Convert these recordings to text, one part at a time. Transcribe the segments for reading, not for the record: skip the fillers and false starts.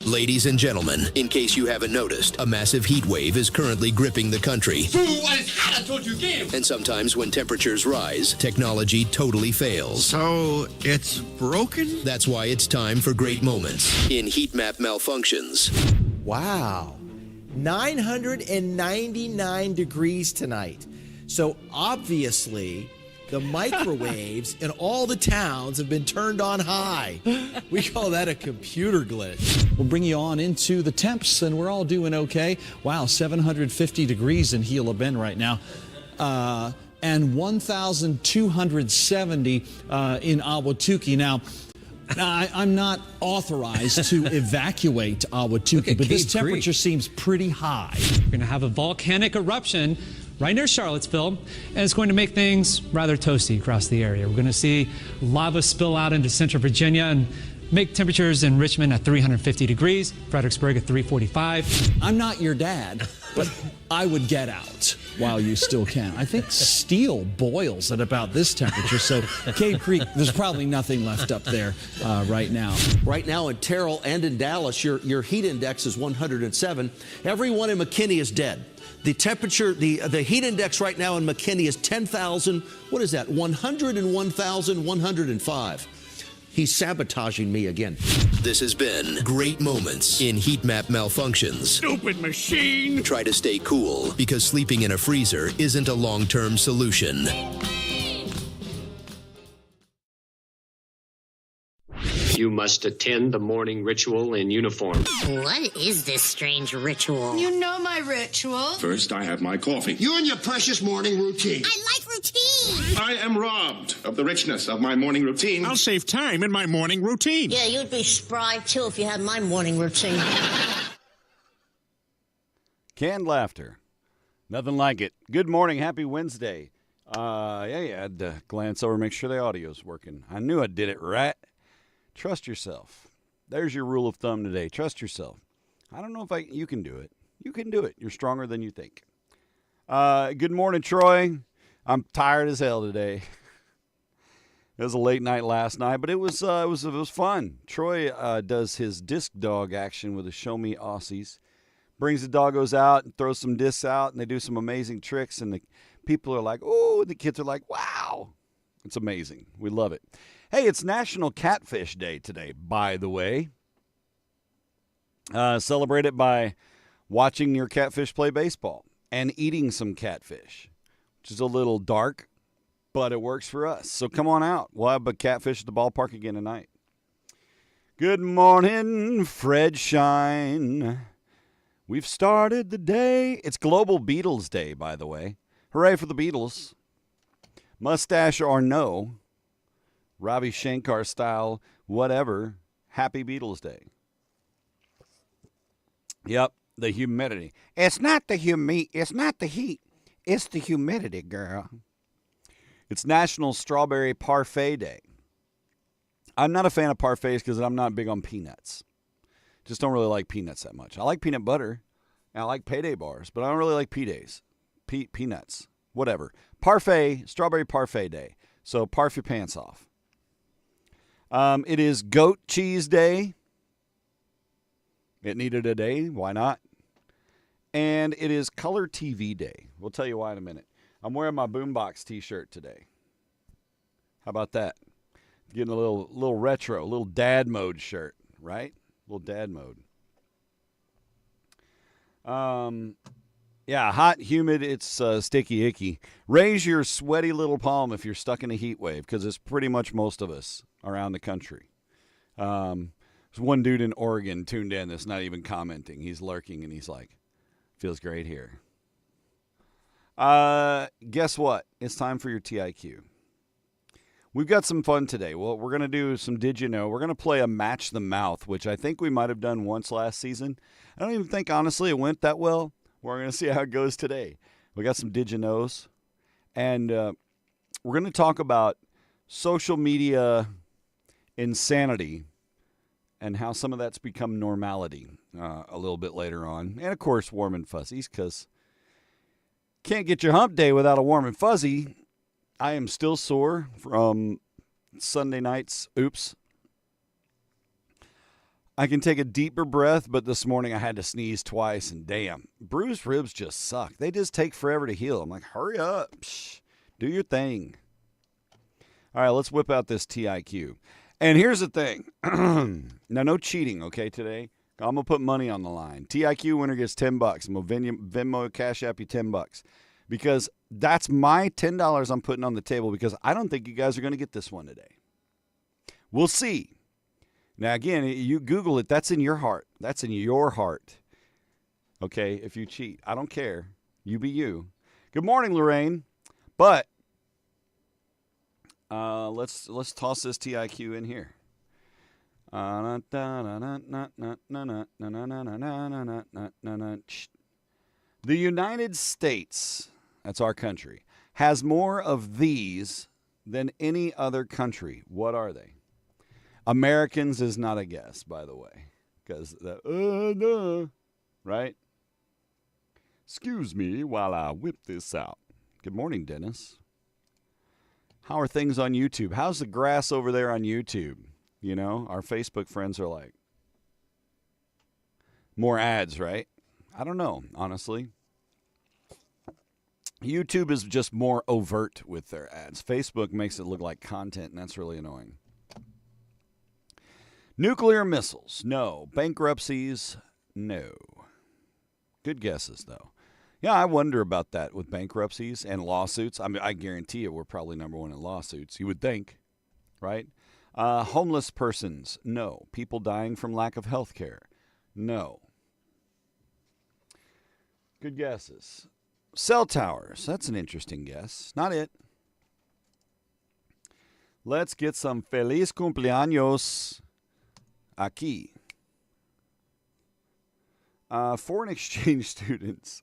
Ladies and gentlemen, in case you haven't noticed, a massive heat wave is currently gripping the country. And sometimes when temperatures rise, technology totally fails. So it's broken? That's why it's time for great moments in Heat Map Malfunctions. Wow. 999 degrees tonight. So obviously, the microwaves in all the towns have been turned on high. We call that a computer glitch. We'll bring you on into the temps, and we're all doing okay. Wow, 750 degrees in Gila Bend right now. And 1,270 in Ahwatukee. Now, I'm not authorized to evacuate Ahwatukee, but this temperature seems pretty high. We're going to have a volcanic eruption right near Charlottesville, and it's going to make things rather toasty across the area. We're going to see lava spill out into central Virginia and make temperatures in Richmond at 350 degrees, Fredericksburg at 345. I'm not your dad, but I would get out while you still can. I think steel boils at about this temperature, so Cave Creek, there's probably nothing left up there right now. Right now in Terrell and in Dallas, your heat index is 107. Everyone in McKinney is dead. The temperature, the heat index right now in McKinney is 10,000. What is that? 101,105. He's sabotaging me again. This has been Great Moments in Heat Map Malfunctions. Stupid machine! Try to stay cool, because sleeping in a freezer isn't a long-term solution. You must attend the morning ritual in uniform. What is this strange ritual? You know my ritual. First, I have my coffee. You and your precious morning routine. I like routine. I am robbed of the richness of my morning routine. I'll save time in my morning routine. Yeah, you'd be spry, too, if you had my morning routine. Canned laughter. Nothing like it. Good morning. Happy Wednesday. You had to glance over, make sure the audio's working. I knew I did it right. Trust yourself. There's your rule of thumb today. Trust yourself. I don't know if you can do it. You can do it. You're stronger than you think. Good morning, Troy. I'm tired as hell today. It was a late night last night, but it was fun. Troy does his disc dog action with the Show Me Aussies. Brings the doggos out and throws some discs out, and they do some amazing tricks, and the people are like, oh, the kids are like, wow. It's amazing. We love it. Hey, it's National Catfish Day today, by the way. Celebrate it by watching your catfish play baseball and eating some catfish, which is a little dark, but it works for us. So come on out. We'll have a catfish at the ballpark again tonight. Good morning, Fred Shine. We've started the day. It's Global Beatles Day, by the way. Hooray for the Beatles. Mustache or no. Ravi Shankar style, whatever. Happy Beatles Day. Yep, the humidity. It's not the heat. It's the humidity, girl. It's National Strawberry Parfait Day. I'm not a fan of parfaits because I'm not big on peanuts. Just don't really like peanuts that much. I like peanut butter, and I like payday bars, but I don't really like peanuts. Whatever. Parfait, Strawberry Parfait Day. So parf your pants off. It is Goat Cheese Day. It needed a day. Why not? And it is Color TV Day. We'll tell you why in a minute. I'm wearing my Boombox t-shirt today. How about that? Getting a little retro, a little dad mode shirt, right? A little dad mode. Yeah, hot, humid, it's sticky, icky. Raise your sweaty little palm if you're stuck in a heat wave, because it's pretty much most of us around the country. There's one dude in Oregon tuned in that's not even commenting. He's lurking, and he's like, feels great here. Guess what? It's time for your TIQ. We've got some fun today. Well, we're going to do some Did You Know? We're going to play a Match the Mouth, which I think we might have done once last season. I don't even think, honestly, it went that well. We're going to see how it goes today. We got some Did You Knows. And we're going to talk about social media insanity and how some of that's become normality a little bit later on. And, of course, warm and fuzzies, because can't get your hump day without a warm and fuzzy. I am still sore from Sunday night's oops. I can take a deeper breath, but this morning I had to sneeze twice, and damn, bruised ribs just suck. They just take forever to heal. I'm like, hurry up. Psh, do your thing. All right, let's whip out this TIQ. And here's the thing. Now, no cheating, okay, today? I'm going to put money on the line. TIQ winner gets $10. I'm going to Venmo Cash App you $10. Because that's my $10 I'm putting on the table because I don't think you guys are going to get this one today. We'll see. Now, again, you Google it. That's in your heart. That's in your heart. Okay, if you cheat. I don't care. You be you. Good morning, Lorraine. But let's toss this TIQ in here. The United States, that's our country, has more of these than any other country. What are they? Americans is not a guess, by the way, because right? Excuse me while I whip this out. Good morning, Dennis. How are things on YouTube? How's the grass over there on YouTube? You know, our Facebook friends are like, more ads, right? I don't know, honestly. YouTube is just more overt with their ads. Facebook makes it look like content, and that's really annoying. Nuclear missiles, no. Bankruptcies, no. Good guesses, though. Yeah, I wonder about that with bankruptcies and lawsuits. I mean, I guarantee you we're probably number one in lawsuits. You would think, right? Homeless persons, no. People dying from lack of health care, no. Good guesses. Cell towers, that's an interesting guess. Not it. Let's get some feliz cumpleaños aquí. Foreign exchange students.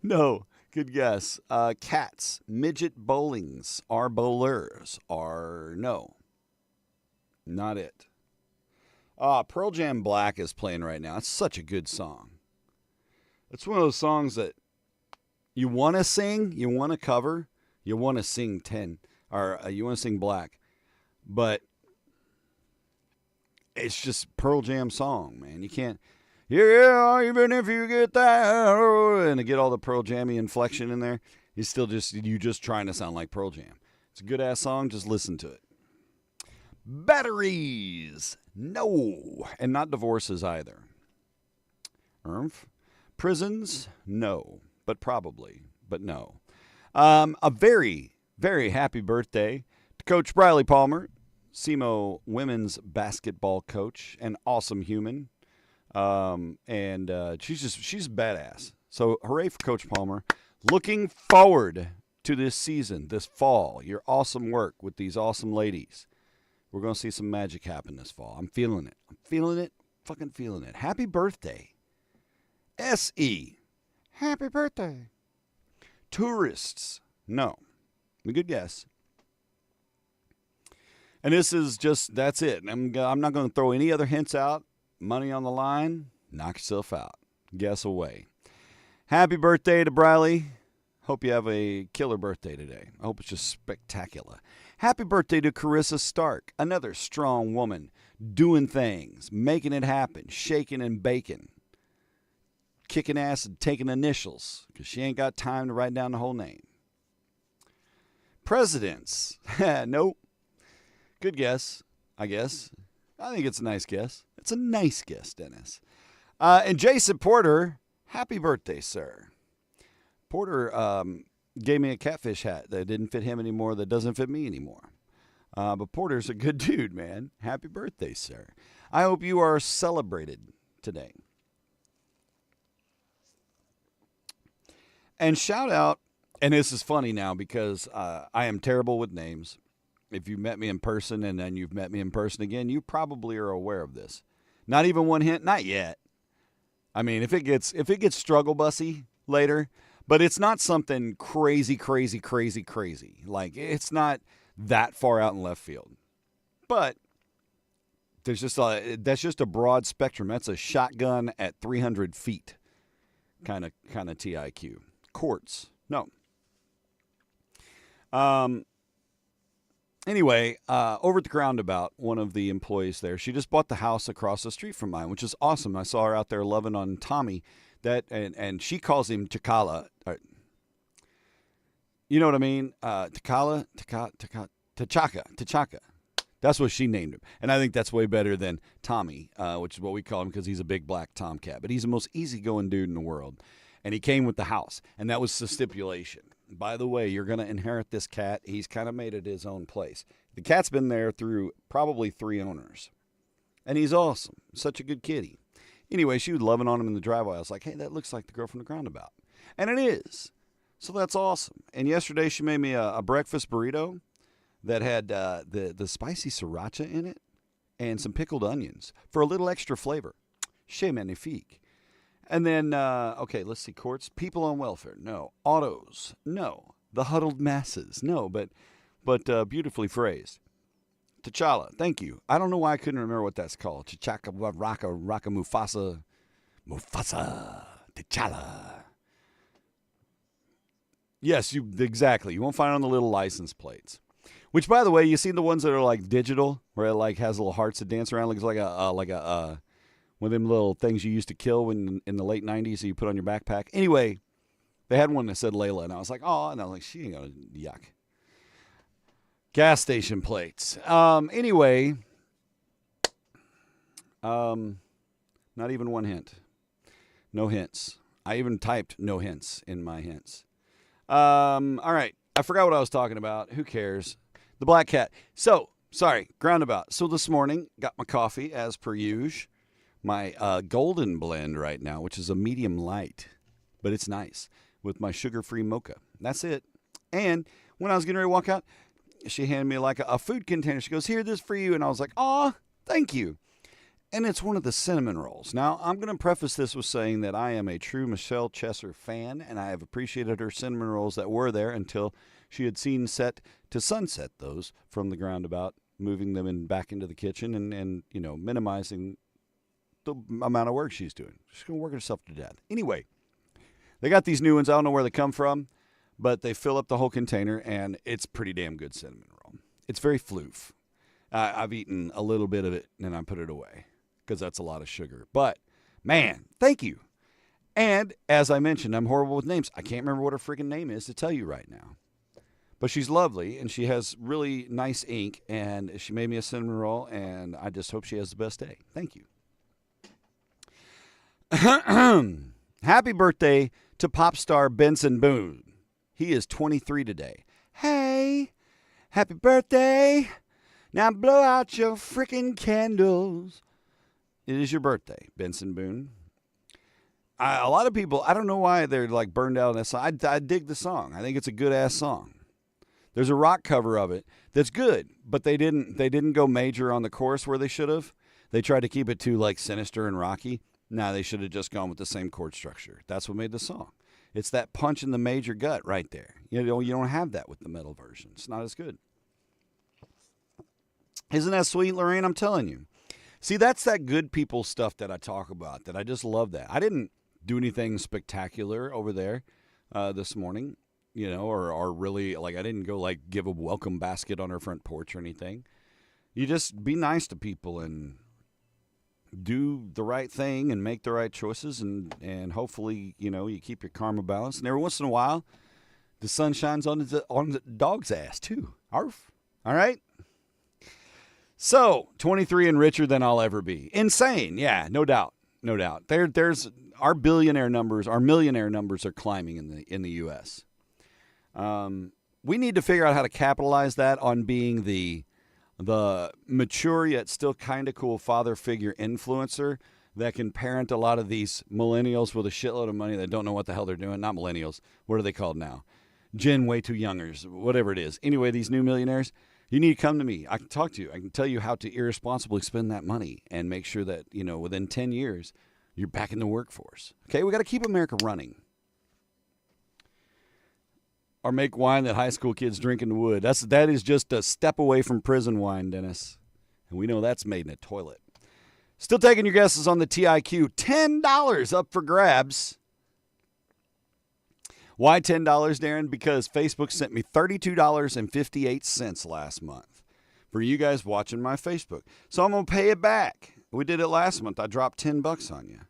No, good guess. Cats, midget bowlings, are bowlers, are no. Not it. Pearl Jam Black is playing right now. It's such a good song. It's one of those songs that you want to sing, you want to cover, you want to sing 10, or you want to sing Black. But it's just Pearl Jam song, man. You can't, yeah, even if you get that, and to get all the Pearl Jammy inflection in there, you just trying to sound like Pearl Jam. It's a good-ass song. Just listen to it. Batteries, no. And not divorces either. Prisons, no. But probably, but no. A very, very happy birthday to Coach Briley Palmer, SEMO women's basketball coach, an awesome human. And she's badass. So hooray for Coach Palmer. Looking forward to this season, this fall. Your awesome work with these awesome ladies. We're going to see some magic happen this fall. I'm feeling it. Fucking feeling it. Happy birthday. S.E. Happy birthday. Tourists. No. A good guess. And this is just, that's it. I'm not going to throw any other hints out. Money on the line. Knock yourself out. Guess away. Happy birthday to Briley. Hope you have a killer birthday today. I hope it's just spectacular. Happy birthday to Carissa Stark. Another strong woman. Doing things. Making it happen. Shaking and baking. Kicking ass and taking initials because she ain't got time to write down the whole name. Presidents. Nope. Good guess, I guess. I think it's a nice guess. It's a nice guess, Dennis. And Jason Porter, happy birthday, sir. Porter gave me a catfish hat that didn't fit him anymore, that doesn't fit me anymore. But Porter's a good dude, man. Happy birthday, sir. I hope you are celebrated today. And shout out, and this is funny now because I am terrible with names. If you met me in person and then you've met me in person again, you probably are aware of this. Not even one hint, not yet. I mean, if it gets struggle bussy later, but it's not something crazy. Like it's not that far out in left field. But that's just a broad spectrum. That's a shotgun at 300 feet kind of TIQ. Courts, no. Anyway, over at the Groundabout, one of the employees there, she just bought the house across the street from mine, which is awesome. I saw her out there loving on Tommy, and she calls him Takala. You know what I mean? T'Chaka. That's what she named him. And I think that's way better than Tommy, which is what we call him because he's a big black tomcat. But he's the most easygoing dude in the world. And he came with the house. And that was the stipulation. By the way, you're going to inherit this cat. He's kind of made it his own place. The cat's been there through probably 3 owners. And he's awesome. Such a good kitty. Anyway, she was loving on him in the driveway. I was like, hey, that looks like the girl from the Groundabout. And it is. So that's awesome. And yesterday she made me a breakfast burrito that had the spicy sriracha in it and some pickled onions for a little extra flavor. Chez Magnifique. And then, okay, let's see. Courts, people on welfare, no. Autos, no. The huddled masses, no. But beautifully phrased. T'Challa, thank you. I don't know why I couldn't remember what that's called. T'Chaka, Raka, Mufasa, T'Challa. Yes, exactly. You won't find it on the little license plates. Which, by the way, you see the ones that are like digital, where it like has little hearts that dance around, looks like a one of them little things you used to kill when in the late 90s that you put on your backpack. Anyway, they had one that said Layla, and I was like, oh, and I was like, she ain't gonna yuck. Gas station plates. Anyway, not even one hint. No hints. I even typed no hints in my hints. All right. I forgot what I was talking about. Who cares? The black cat. So, sorry, Groundabout. So this morning, got my coffee as per usual. My golden blend right now, which is a medium light, but it's nice, with my sugar-free mocha. That's it. And when I was getting ready to walk out, she handed me like a food container. She goes, here, this is for you. And I was like, aw, thank you. And it's one of the cinnamon rolls. Now, I'm going to preface this with saying that I am a true Michelle Chesser fan, and I have appreciated her cinnamon rolls that were there until she had seen set to sunset those from the Groundabout, moving them back into the kitchen and you know, minimizing the amount of work she's doing. She's going to work herself to death. Anyway, they got these new ones. I don't know where they come from, but they fill up the whole container, and it's pretty damn good cinnamon roll. It's very floof. I've eaten a little bit of it, and I put it away because that's a lot of sugar. But, man, thank you. And, as I mentioned, I'm horrible with names. I can't remember what her freaking name is to tell you right now. But she's lovely, and she has really nice ink, and she made me a cinnamon roll, and I just hope she has the best day. Thank you. Happy birthday to pop star Benson Boone. He is 23 today. Hey, happy birthday. Now blow out your freaking candles. It is your birthday, Benson Boone. A lot of people, I don't know why they're like burned out on this song. I dig the song. I think it's a good-ass song. There's a rock cover of it that's good, but they didn't go major on the chorus where they should have. They tried to keep it too like sinister and rocky. No, they should have just gone with the same chord structure. That's what made the song. It's that punch in the major gut right there. You don't have that with the metal version. It's not as good. Isn't that sweet, Lorraine? I'm telling you. See, that's that good people stuff that I talk about, that I just love that. I didn't do anything spectacular over there this morning, you know, or really, like, I didn't go, like, give a welcome basket on her front porch or anything. You just be nice to people and do the right thing and make the right choices, and hopefully, you know, you keep your karma balanced. And every once in a while, the sun shines on the dog's ass, too. Arf. All right? So, 23 and richer than I'll ever be. Insane. Yeah, no doubt. No doubt. There's our millionaire numbers are climbing in the U.S. We need to figure out how to capitalize that on being the mature yet still kind of cool father figure influencer that can parent a lot of these millennials with a shitload of money that don't know what the hell they're doing. Not millennials. What are they called now? Gen way too youngers, whatever it is. Anyway, these new millionaires, you need to come to me. I can talk to you. I can tell you how to irresponsibly spend that money and make sure that, you know, within 10 years, you're back in the workforce. Okay, we got to keep America running. Or make wine that high school kids drink in the wood. That is just a step away from prison wine, Dennis. And we know that's made in a toilet. Still taking your guesses on the TIQ. $10 up for grabs. Why $10, Darren? Because Facebook sent me $32.58 last month. for you guys watching my Facebook. So I'm going to pay it back. We did it last month. I dropped $10 on you.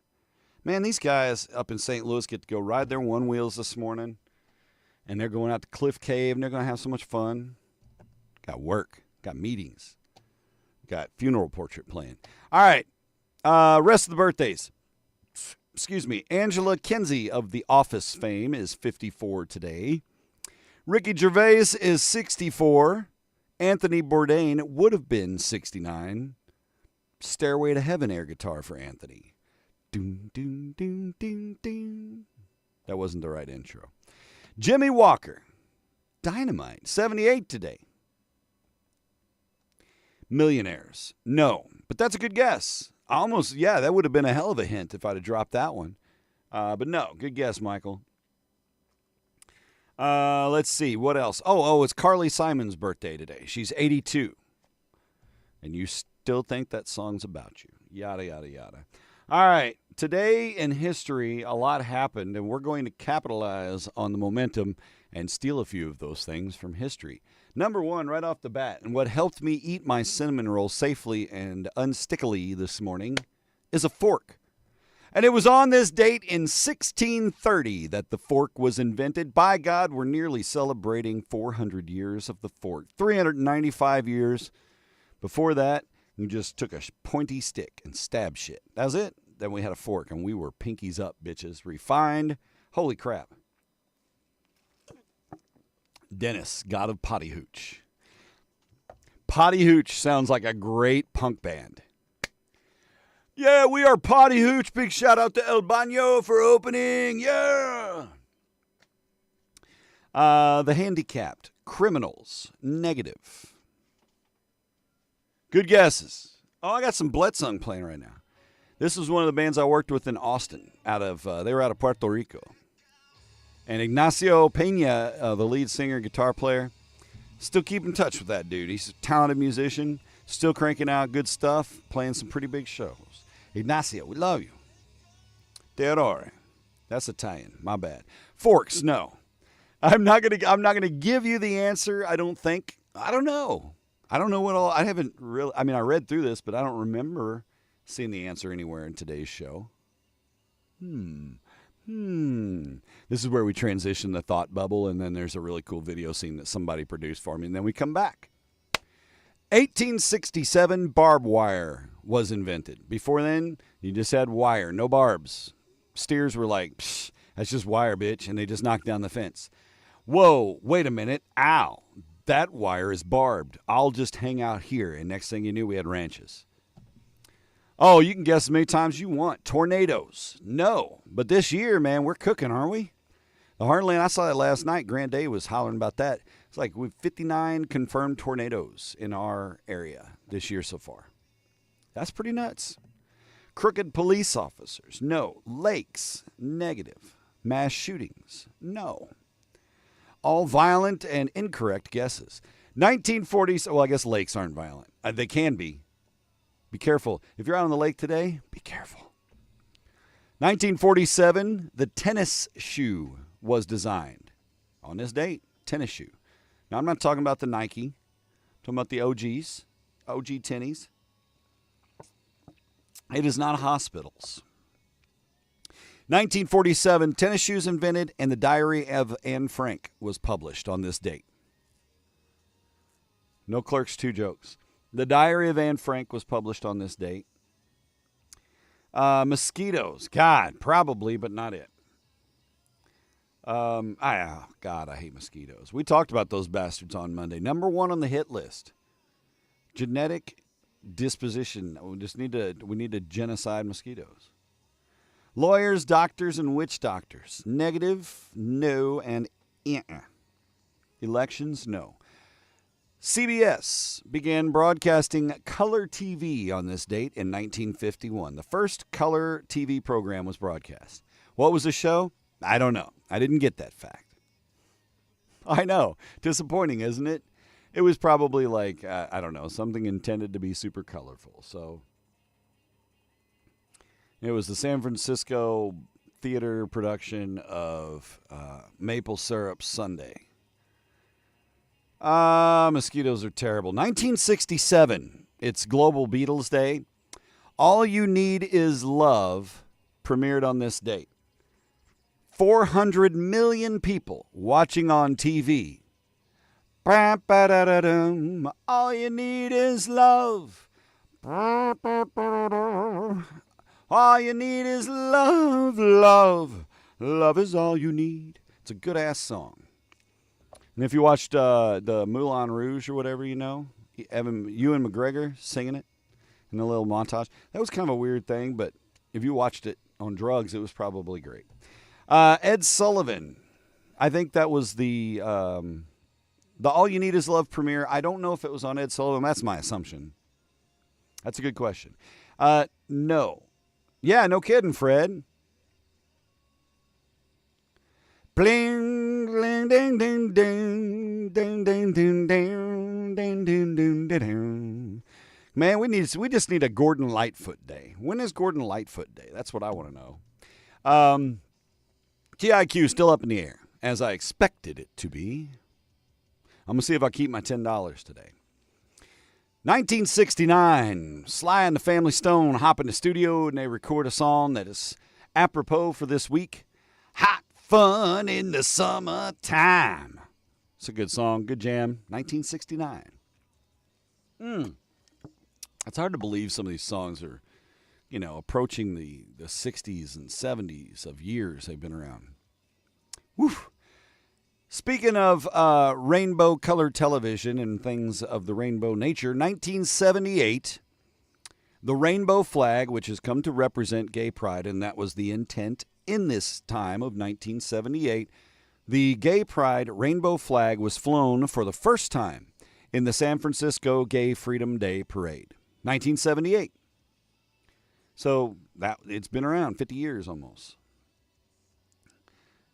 Man, these guys up in St. Louis get to go ride their one wheels this morning, and they're going out to Cliff Cave, and they're going to have so much fun. Got work, got meetings, got funeral portrait playing. All right, rest of the birthdays. Excuse me. Angela Kinsey of The Office fame is 54 today. Ricky Gervais is 64. Anthony Bourdain would have been 69. Stairway to Heaven air guitar for Anthony. Doom, doom, doom, doom, doom. That wasn't the right intro. Jimmy Walker, Dynamite, 78 today. Millionaires, no, but that's a good guess. That would have been a hell of a hint if I'd have dropped that one. But no, good guess, Michael. Let's see, what else? It's Carly Simon's birthday today. She's 82. And you still think that song's about you. Yada, yada, yada. All right, today in history, a lot happened, and we're going to capitalize on the momentum and steal a few of those things from history. Number one, right off the bat, and what helped me eat my cinnamon roll safely and unstickily this morning is a fork. And it was on this date in 1630 that the fork was invented. By God, we're nearly celebrating 400 years of the fork. 395 years. Before that, you just took a pointy stick and stabbed shit. That was it. Then we had a fork, and we were pinkies up, bitches. Refined. Holy crap. Dennis, God of Potty Hooch. Potty Hooch sounds like a great punk band. Yeah, we are Potty Hooch. Big shout out to El Baño for opening. Yeah. The Handicapped. Criminals. Negative. Good guesses. I got some Blitzung playing right now. This was one of the bands I worked with in Austin. They were out of Puerto Rico. And Ignacio Pena, the lead singer, guitar player, still keep in touch with that dude. He's a talented musician, still cranking out good stuff, playing some pretty big shows. Ignacio, we love you. Teodoro. That's Italian. My bad. Forks, no. I'm not gonna give you the answer, I don't think. I don't know. I don't know what all. I haven't really. I read through this, but I don't remember seeing the answer anywhere in today's show. This is where we transition the thought bubble, and then there's a really cool video scene that somebody produced for me, and then we come back. 1867, barbed wire was invented. Before then, you just had wire, no barbs. Steers were like, psh, that's just wire, bitch, and they just knocked down the fence. Whoa, wait a minute, ow, that wire is barbed. I'll just hang out here, and next thing you knew, we had ranches. Oh, you can guess as many times as you want. Tornadoes. No. But this year, man, we're cooking, aren't we? The Heartland, I saw that last night. Grant Day was hollering about that. It's like we've 59 confirmed tornadoes in our area this year so far. That's pretty nuts. Crooked police officers. No. Lakes. Negative. Mass shootings. No. All violent and incorrect guesses. 1940s. Well, I guess lakes aren't violent. They can be. Be careful. If you're out on the lake today, be careful. 1947, the tennis shoe was designed. On this date, tennis shoe. Now, I'm not talking about the Nike. I'm talking about the OGs, OG tennies. It is not hospitals. 1947, tennis shoes invented, and the Diary of Anne Frank was published on this date. No Clerks 2 jokes. The Diary of Anne Frank was published on this date. Mosquitoes. God, probably, but not it. God, I hate mosquitoes. We talked about those bastards on Monday. Number one on the hit list. Genetic disposition. We need to genocide mosquitoes. Lawyers, doctors, and witch doctors. Negative, no, and Elections, no. CBS began broadcasting color TV on this date in 1951. The first color TV program was broadcast. What was the show? I don't know. I didn't get that fact. I know. Disappointing, isn't it? It was probably like, I don't know, something intended to be super colorful. So it was the San Francisco theater production of Maple Syrup Sunday. Mosquitoes are terrible. 1967, it's Global Beatles Day. All You Need Is Love premiered on this date. 400 million people watching on TV. All you need is love. All you need is love, love. Love is all you need. It's a good-ass song. And if you watched the Moulin Rouge or whatever, Ewan McGregor singing it in a little montage, that was kind of a weird thing, but if you watched it on drugs, it was probably great. Ed Sullivan, I think that was the All You Need Is Love premiere. I don't know if it was on Ed Sullivan. That's my assumption. That's a good question. No. Yeah, no kidding, Fred. Bling, bling, ding, ding, ding, ding, ding, ding, ding, ding, ding, ding, ding. Man, we just need a Gordon Lightfoot Day. When is Gordon Lightfoot Day? That's what I want to know. TIQ still up in the air, as I expected it to be. I'm going to see if I keep my $10 today. 1969, Sly and the Family Stone hop in the studio and they record a song that is apropos for this week. Hot Fun in the Summertime. It's a good song, good jam. 1969. It's hard to believe some of these songs are, approaching the 60s and 70s of years they've been around. Woo. Speaking of rainbow-colored television and things of the rainbow nature, 1978, the rainbow flag, which has come to represent gay pride, and that was the intent in this time of 1978, the gay pride rainbow flag was flown for the first time in the San Francisco Gay Freedom Day Parade. 1978. So it's been around 50 years almost.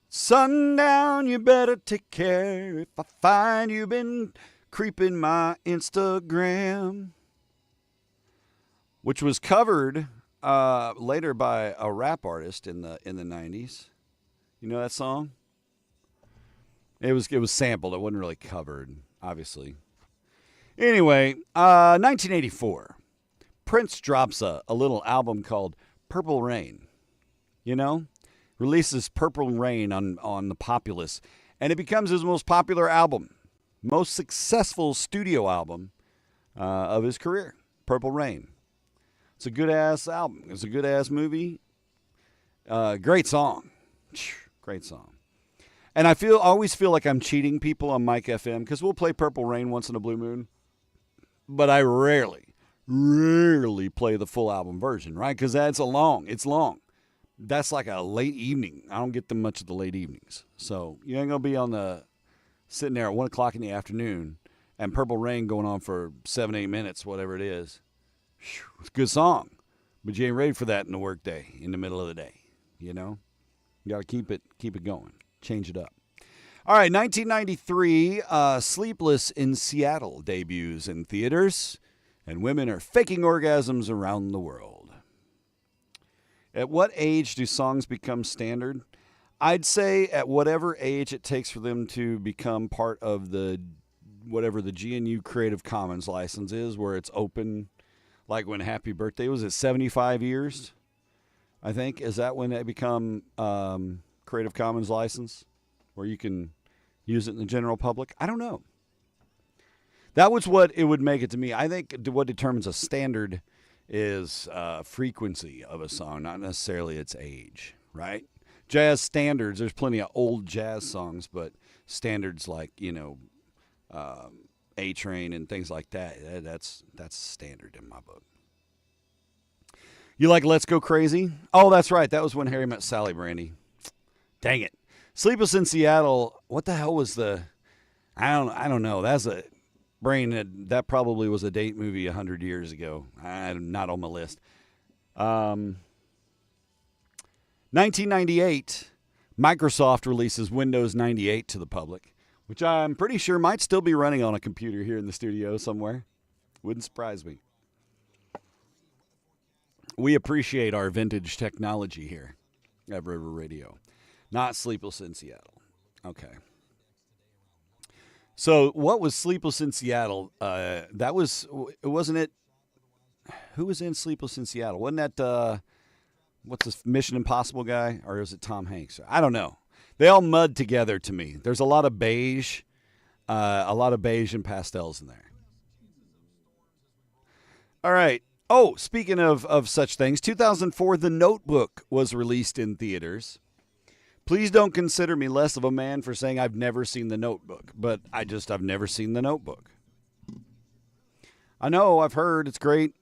Sundown, you better take care if I find you've been creeping my Instagram. Which was covered later by a rap artist in the 90s. You know that song? It was sampled. It wasn't really covered, obviously. Anyway, 1984. Prince drops a little album called Purple Rain. Releases Purple Rain on the Populace. And it becomes his most popular album. Most successful studio album of his career. Purple Rain. It's a good-ass album. It's a good-ass movie. Great song. Great song. And I always feel like I'm cheating people on Mike FM because we'll play Purple Rain once in a blue moon. But I rarely play the full album version, right? Because it's long. That's like a late evening. I don't get them much of the late evenings. So you ain't going to be sitting there at 1 o'clock in the afternoon and Purple Rain going on for 7-8 minutes, whatever it is. It's a good song. But you ain't ready for that in the work day, in the middle of the day. You got to keep it going. Change it up. All right, 1993, Sleepless in Seattle debuts in theaters, and women are faking orgasms around the world. At what age do songs become standard? I'd say at whatever age it takes for them to become part of whatever the GNU Creative Commons license is, where it's open, like when Happy Birthday was at 75 years, I think. Is that when they become Creative Commons license, where you can use it in the general public? I don't know. That was what it would make it to me. I think what determines a standard is frequency of a song, not necessarily its age, right? Jazz standards, there's plenty of old jazz songs, but standards like, A-Train and things like that, that's standard in my book. You like Let's Go Crazy? Oh, that's right. That was When Harry Met Sally, Brandy. Dang it. Sleepless in Seattle, what the hell was I don't know. That's a brain that probably was a date movie 100 years ago. I'm not on my list. 1998, Microsoft releases Windows 98 to the public, which I'm pretty sure might still be running on a computer here in the studio somewhere. Wouldn't surprise me. We appreciate our vintage technology here at River Radio. Not Sleepless in Seattle. Okay. So what was Sleepless in Seattle? Wasn't it? Who was in Sleepless in Seattle? Wasn't that what's this Mission Impossible guy, or is it Tom Hanks? I don't know. They all mud together to me. There's a lot of beige and pastels in there. All right. Oh, speaking of such things, 2004, The Notebook was released in theaters. Please don't consider me less of a man for saying I've never seen The Notebook, but I've never seen The Notebook. I know, I've heard it's great,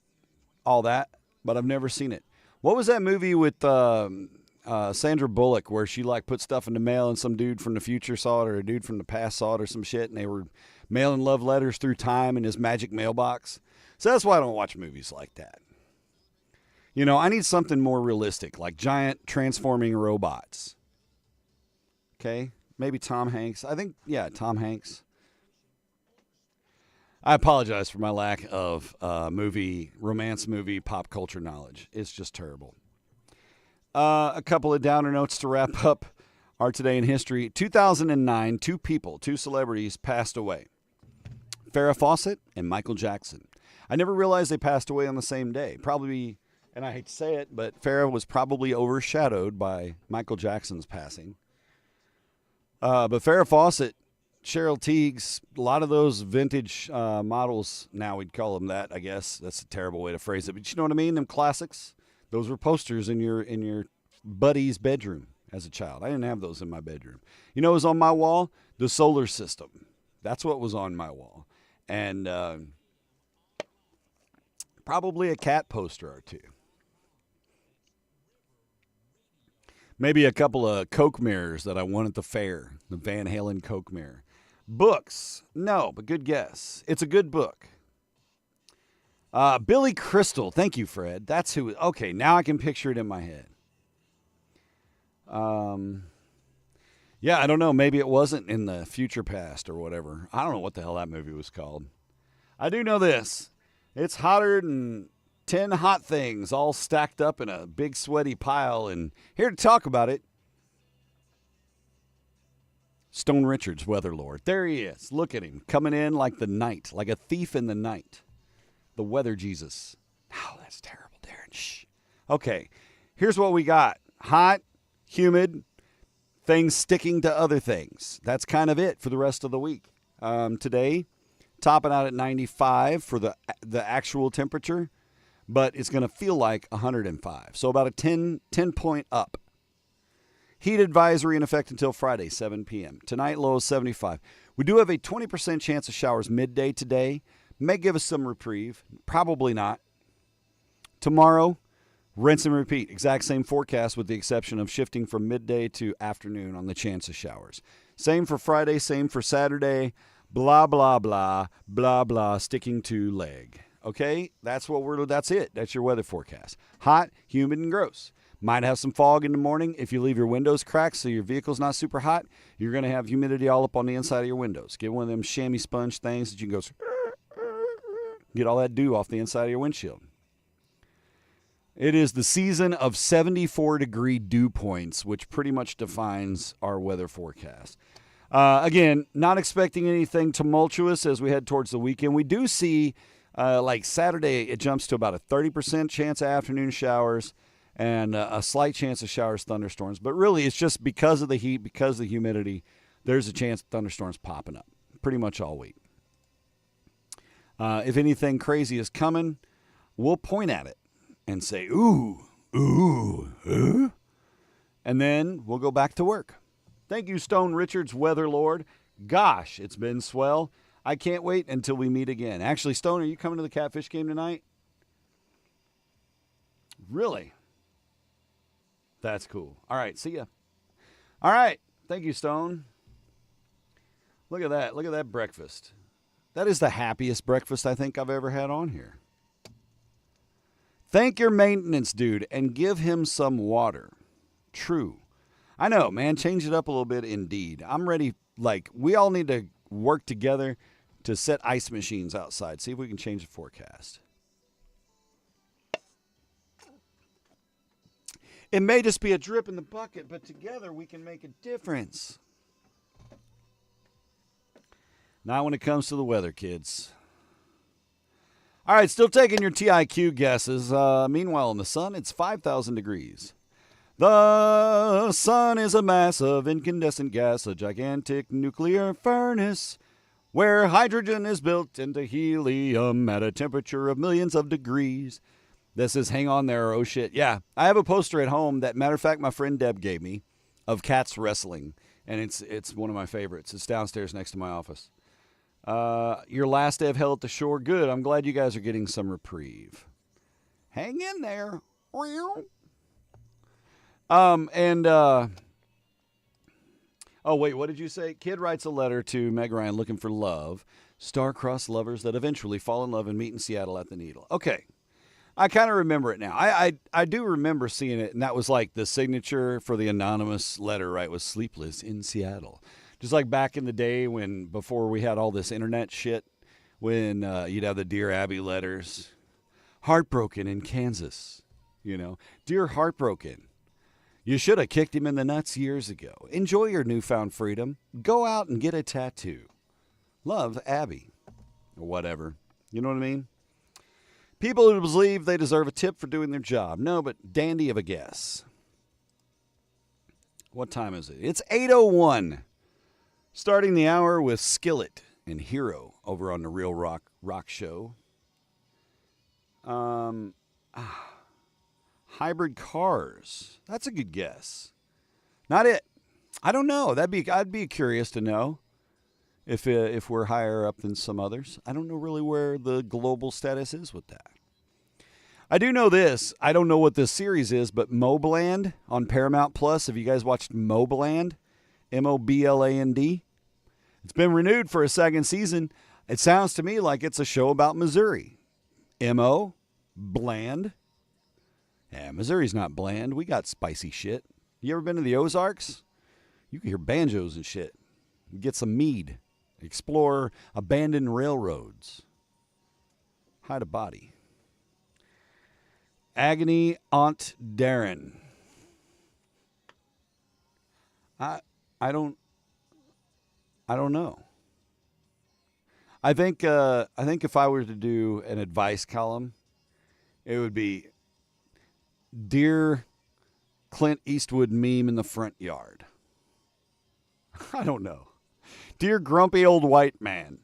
all that, but I've never seen it. What was that movie with Sandra Bullock where she like put stuff in the mail and some dude from the future saw it or a dude from the past saw it or some shit, and they were mailing love letters through time in his magic mailbox? So that's why I don't watch movies like that. You know, I need something more realistic, like giant transforming robots. Okay? Maybe Tom Hanks. I think, yeah, Tom Hanks. I apologize for my lack of romance movie, pop culture knowledge. It's just terrible. A couple of downer notes to wrap up our Today in History. 2009, two celebrities passed away. Farrah Fawcett and Michael Jackson. I never realized they passed away on the same day. Probably, and I hate to say it, but Farrah was probably overshadowed by Michael Jackson's passing. But Farrah Fawcett, Cheryl Tiegs, a lot of those vintage models, now we'd call them that, I guess. That's a terrible way to phrase it. But you know what I mean? Them classics. Those were posters in your buddy's bedroom as a child. I didn't have those in my bedroom. You know what was on my wall? The solar system. That's what was on my wall. And probably a cat poster or two. Maybe a couple of Coke mirrors that I won at the fair. The Van Halen Coke mirror. Books. No, but good guess. It's a good book. Billy Crystal. Thank you, Fred. That's who. Okay, now I can picture it in my head. Yeah, I don't know. Maybe it wasn't in the future past or whatever. I don't know what the hell that movie was called. I do know this. It's hotter than 10 hot things all stacked up in a big sweaty pile. And here to talk about it, Stone Richards, Weather Lord. There he is. Look at him coming in like the night, like a thief in the night. The weather Jesus. Oh, that's terrible, Darren. Shh. Okay, here's what we got. Hot, humid, things sticking to other things. That's kind of it for the rest of the week. Today, topping out at 95 for the actual temperature, but it's going to feel like 105. So about a 10 point up. Heat advisory in effect until Friday, 7 p.m. Tonight, low is 75. We do have a 20% chance of showers midday today. May give us some reprieve. Probably not. Tomorrow, rinse and repeat. Exact same forecast with the exception of shifting from midday to afternoon on the chance of showers. Same for Friday, same for Saturday. Blah, blah, blah, blah, blah, sticking to leg. Okay? That's it. That's your weather forecast. Hot, humid, and gross. Might have some fog in the morning. If you leave your windows cracked so your vehicle's not super hot, you're going to have humidity all up on the inside of your windows. Get one of them chamois sponge things that you can go get all that dew off the inside of your windshield. It is the season of 74-degree dew points, which pretty much defines our weather forecast. Again, not expecting anything tumultuous as we head towards the weekend. We do see, like Saturday, it jumps to about a 30% chance of afternoon showers and a slight chance of showers, thunderstorms. But really, it's just because of the heat, because of the humidity, there's a chance of thunderstorms popping up pretty much all week. If anything crazy is coming, we'll point at it and say, ooh, and then we'll go back to work. Thank you, Stone Richards, Weather Lord. Gosh, it's been swell. I can't wait until we meet again. Actually, Stone, are you coming to the Catfish game tonight? Really? That's cool. All right, see ya. All right, thank you, Stone. Look at that. Look at that breakfast. That is the happiest breakfast I think I've ever had on here. Thank your maintenance dude and give him some water. True. I know, man. Change it up a little bit indeed. I'm ready. Like, we all need to work together to set ice machines outside. See if we can change the forecast. It may just be a drip in the bucket, but together we can make a difference. Not when it comes to the weather, kids. All right, still taking your TIQ guesses. Meanwhile, in the sun, it's 5,000 degrees. The sun is a mass of incandescent gas, a gigantic nuclear furnace where hydrogen is built into helium at a temperature of millions of degrees. This is Hang On There, oh shit. Yeah, I have a poster at home that, matter of fact, my friend Deb gave me of cats wrestling, and it's one of my favorites. It's downstairs next to my office. Your last day of hell at the shore. Good. I'm glad you guys are getting some reprieve. Hang in there. Oh, wait, what did you say? Kid writes a letter to Meg Ryan looking for love. Star-crossed lovers that eventually fall in love and meet in Seattle at the Needle. Okay. I kind of remember it now. I do remember seeing it, and that was like the signature for the anonymous letter, right, was Sleepless in Seattle. Just like back in the day before we had all this internet shit, when you'd have the Dear Abby letters. Heartbroken in Kansas, Dear Heartbroken. You should have kicked him in the nuts years ago. Enjoy your newfound freedom. Go out and get a tattoo. Love, Abby. Or whatever. You know what I mean? People who believe they deserve a tip for doing their job. No, but dandy of a guess. What time is it? It's 8:01. Starting the hour with Skillet and Hero over on the Real Rock Show. Hybrid cars. That's a good guess. Not it. I don't know. I'd be curious to know if we're higher up than some others. I don't know really where the global status is with that. I do know this. I don't know what this series is, but Mobland on Paramount Plus. Have you guys watched Mobland? Mobland. It's been renewed for a second season. It sounds to me like it's a show about Missouri. M.O. Bland. Yeah, Missouri's not bland. We got spicy shit. You ever been to the Ozarks? You can hear banjos and shit. Get some mead. Explore abandoned railroads. Hide a body. Agony Aunt Darren. I don't know. I think if I were to do an advice column, it would be Dear Clint Eastwood meme in the front yard. I don't know. Dear grumpy old white man.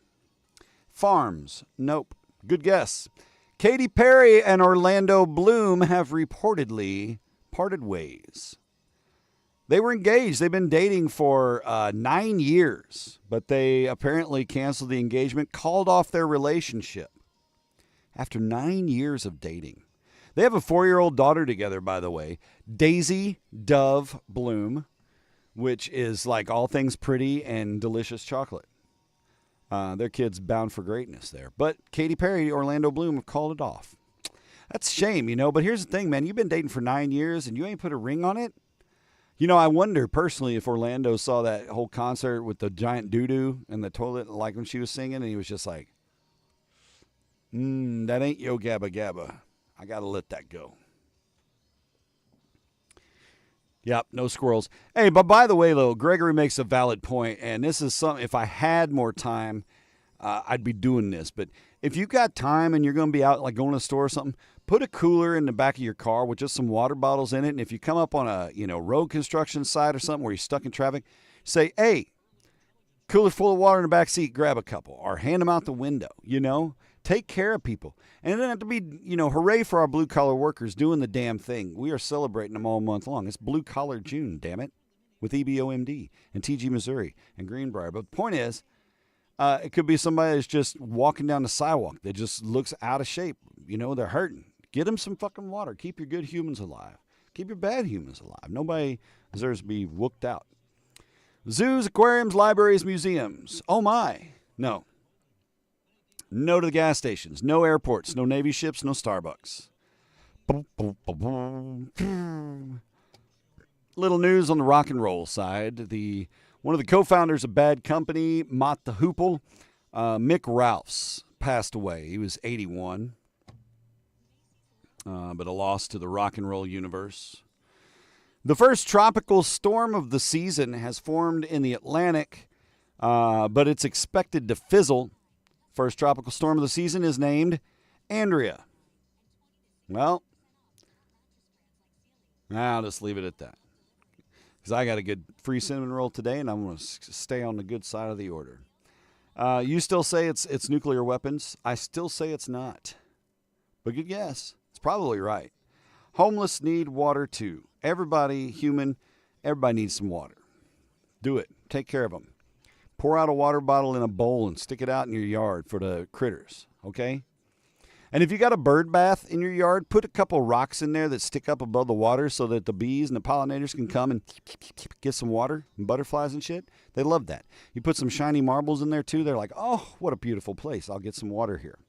Farms. Nope. Good guess. Katy Perry and Orlando Bloom have reportedly parted ways. They were engaged. They've been dating for 9 years, but they apparently canceled the engagement, called off their relationship after 9 years of dating. They have a 4-year-old daughter together, by the way, Daisy Dove Bloom, which is like all things pretty and delicious chocolate. Their kid's bound for greatness there. But Katy Perry, Orlando Bloom have called it off. That's a shame, But here's the thing, man. You've been dating for 9 years and you ain't put a ring on it? I wonder personally if Orlando saw that whole concert with the giant doo-doo in the toilet, like when she was singing, and he was just like, that ain't Yo Gabba Gabba. I got to let that go. Yep, no squirrels. Hey, but by the way, though, Gregory makes a valid point, and this is something, if I had more time, I'd be doing this. But if you've got time and you're going to be out, like going to the store or something, put a cooler in the back of your car with just some water bottles in it. And if you come up on a road construction site or something where you're stuck in traffic, say, hey, cooler full of water in the back seat, grab a couple, or hand them out the window, Take care of people. And it doesn't have to be, hooray for our blue-collar workers doing the damn thing. We are celebrating them all month long. It's Blue Collar June, damn it, with EBOMD and TG Missouri and Greenbrier. But the point is, it could be somebody that's just walking down the sidewalk that just looks out of shape. They're hurting. Get them some fucking water. Keep your good humans alive. Keep your bad humans alive. Nobody deserves to be whooped out. Zoos, aquariums, libraries, museums. Oh, my. No. No to the gas stations. No airports. No Navy ships. No Starbucks. Little news on the rock and roll side. One of the co-founders of Bad Company, Mott the Hoople, Mick Ralphs, passed away. He was 81. But a loss to the rock and roll universe. The first tropical storm of the season has formed in the Atlantic but it's expected to fizzle. First tropical storm of the season is named Andrea. Well, I'll just leave it at that. Because I got a good free cinnamon roll today, and I'm going to stay on the good side of the order. You still say it's nuclear weapons. I still say it's not. But good guess. It's probably right. Homeless need water too. Everybody needs some water. Do it. Take care of them. Pour out a water bottle in a bowl and stick it out in your yard for the critters, okay? And if you got a bird bath in your yard, put a couple rocks in there that stick up above the water so that the bees and the pollinators can come and get some water and butterflies and shit. They love that. You put some shiny marbles in there too. They're like, oh, what a beautiful place. I'll get some water here.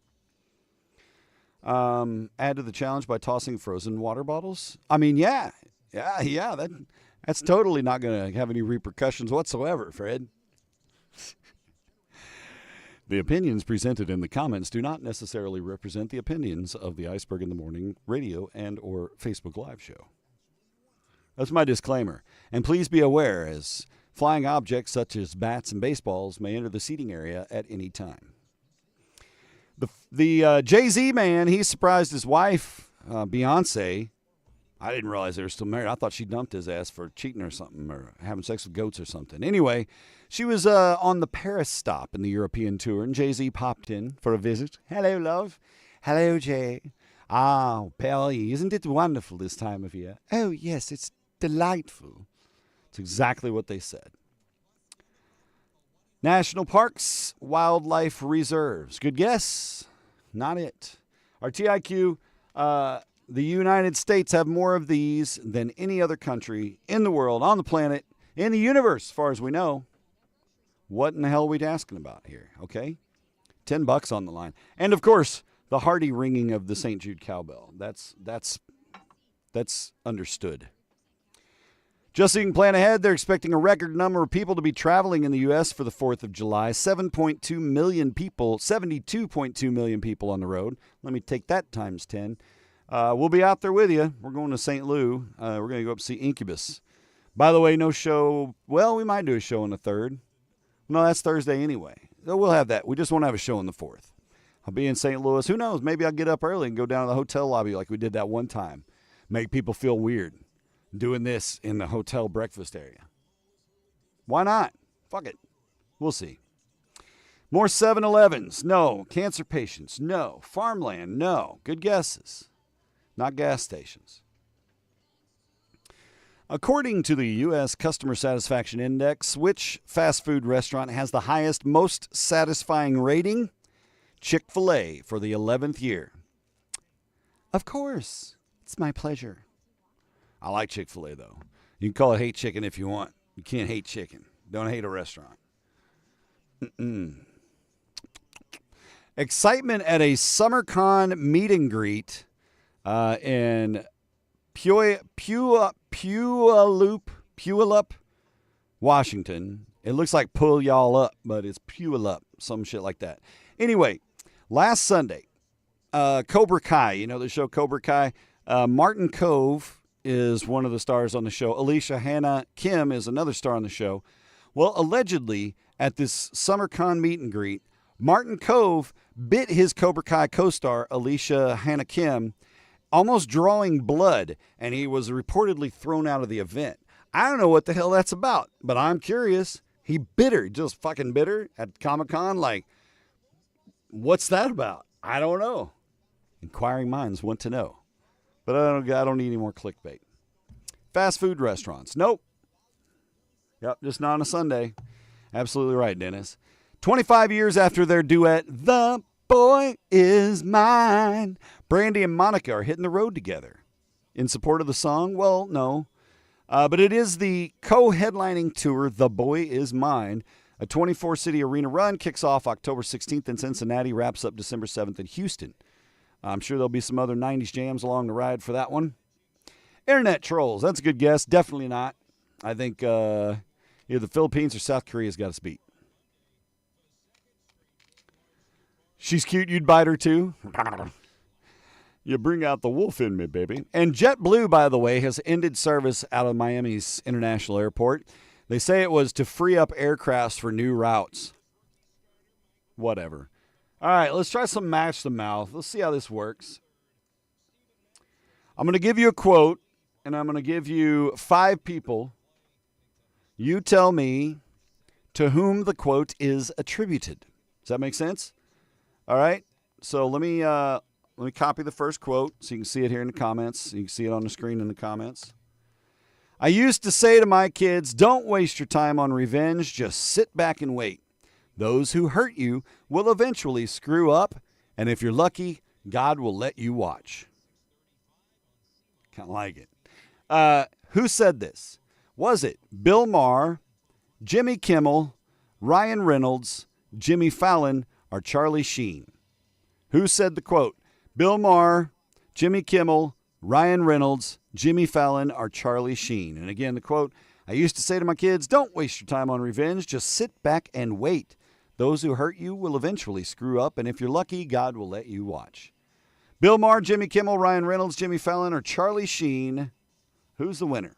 Add to the challenge by tossing frozen water bottles. I mean, yeah. That's totally not going to have any repercussions whatsoever, Fred. The opinions presented in the comments do not necessarily represent the opinions of the Iceburg in the Morning radio and or Facebook Live show. That's my disclaimer. And please be aware, as flying objects such as bats and baseballs may enter the seating area at any time. The Jay-Z man, he surprised his wife, Beyonce. I didn't realize they were still married. I thought she dumped his ass for cheating or something or having sex with goats or something. Anyway, she was on the Paris stop in the European tour, and Jay-Z popped in for a visit. Hello, love. Hello, Jay. Ah, Paris, isn't it wonderful this time of year? Oh, yes, it's delightful. It's exactly what they said. National parks, wildlife reserves. Good guess. Not it. Our TIQ, the United States have more of these than any other country in the world, on the planet, in the universe, as far as we know. What in the hell are we asking about here, okay? $10 on the line. And, of course, the hearty ringing of the St. Jude cowbell. That's understood. Just so you can plan ahead, they're expecting a record number of people to be traveling in the U.S. for the 4th of July. 7.2 million people, 72.2 million people on the road. Let me take that times 10. We'll be out there with you. We're going to St. Louis. We're going to go up and see Incubus. By the way, no show. Well, we might do a show on the 3rd. No, that's Thursday anyway. So we'll have that. We just won't have a show on the 4th. I'll be in St. Louis. Who knows? Maybe I'll get up early and go down to the hotel lobby like we did that one time. Make people feel weird doing this in the hotel breakfast area. Why not? Fuck it. We'll see. More 7-Elevens. No. Cancer patients. No. Farmland. No. Good guesses. Not gas stations. According to the U.S. Customer Satisfaction Index, which fast food restaurant has the highest, most satisfying rating? Chick-fil-A for the 11th year. Of course. It's my pleasure. I like Chick-fil-A, though. You can call it hate chicken if you want. You can't hate chicken. Don't hate a restaurant. Excitement at a SummerCon meet and greet in Puyallup, Washington. It looks like pull y'all up, but it's Puyallup, some shit like that. Anyway, last Sunday, Cobra Kai, you know the show Cobra Kai? Martin Kove is one of the stars on the show. Alicia Hannah Kim is another star on the show. Well, allegedly, at this SummerCon meet and greet, Martin Kove bit his Cobra Kai co-star, Alicia Hannah Kim, almost drawing blood, and he was reportedly thrown out of the event. I don't know what the hell that's about, but I'm curious. He bit her, just fucking bit her at Comic-Con. Like, what's that about? I don't know. Inquiring minds want to know. But I don't need any more clickbait. Fast food restaurants. Nope. Yep, just not on a Sunday. Absolutely right, Dennis. 25 years after their duet, The Boy Is Mine, Brandy and Monica are hitting the road together. In support of the song? Well, no. But it is the co-headlining tour, The Boy Is Mine. A 24-city arena run kicks off October 16th in Cincinnati, wraps up December 7th in Houston. I'm sure there'll be some other 90s jams along the ride for that one. Internet trolls. That's a good guess. Definitely not. I think either the Philippines or South Korea's got us beat. She's cute. You'd bite her too. You bring out the wolf in me, baby. And JetBlue, by the way, has ended service out of Miami's international airport. They say it was to free up aircrafts for new routes. Whatever. All right, let's try some match the mouth. Let's see how this works. I'm going to give you a quote, and I'm going to give you 5 people. You tell me to whom the quote is attributed. Does that make sense? All right. So let me copy the first quote so you can see it here in the comments. You can see it on the screen in the comments. I used to say to my kids, don't waste your time on revenge. Just sit back and wait. Those who hurt you will eventually screw up, and if you're lucky, God will let you watch. Kind of like it. Who said this? Was it Bill Maher, Jimmy Kimmel, Ryan Reynolds, Jimmy Fallon, or Charlie Sheen? Who said the quote? Bill Maher, Jimmy Kimmel, Ryan Reynolds, Jimmy Fallon, or Charlie Sheen? And again, the quote, I used to say to my kids, don't waste your time on revenge. Just sit back and wait. Those who hurt you will eventually screw up, and if you're lucky, God will let you watch. Bill Maher, Jimmy Kimmel, Ryan Reynolds, Jimmy Fallon, or Charlie Sheen? Who's the winner?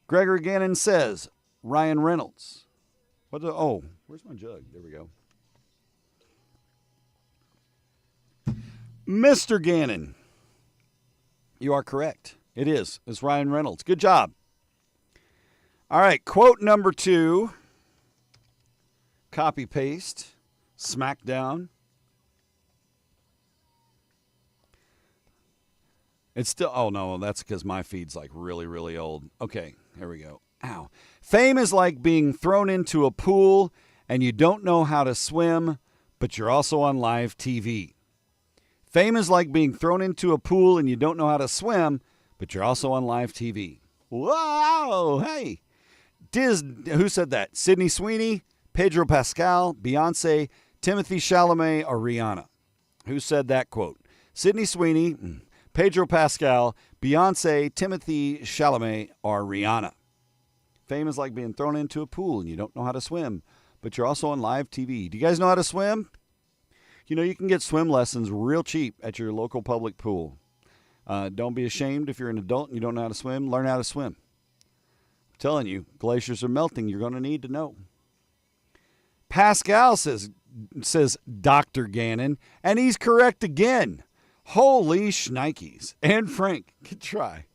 Gregory Gannon says Ryan Reynolds. Where's my jug? There we go. Mr. Gannon, you are correct. It is. It's Ryan Reynolds. Good job. All right, quote number 2. Copy paste. Smackdown. It's still, oh no, that's because my feed's like really, really old. Okay, here we go. Ow. Fame is like being thrown into a pool and you don't know how to swim, but you're also on live TV. Fame is like being thrown into a pool and you don't know how to swim, but you're also on live TV. Whoa, hey. Who said that? Sydney Sweeney, Pedro Pascal, Beyonce, Timothy Chalamet, or Rihanna? Who said that quote? Sydney Sweeney, Pedro Pascal, Beyonce, Timothy Chalamet, or Rihanna? Fame is like being thrown into a pool and you don't know how to swim, but you're also on live TV. Do you guys know how to swim? You know, you can get swim lessons real cheap at your local public pool. Don't be ashamed if you're an adult and you don't know how to swim. Learn how to swim. I'm telling you, glaciers are melting. You're going to need to know. Pascal says Dr. Gannon, and he's correct again. Holy shnikes. And Frank, good try.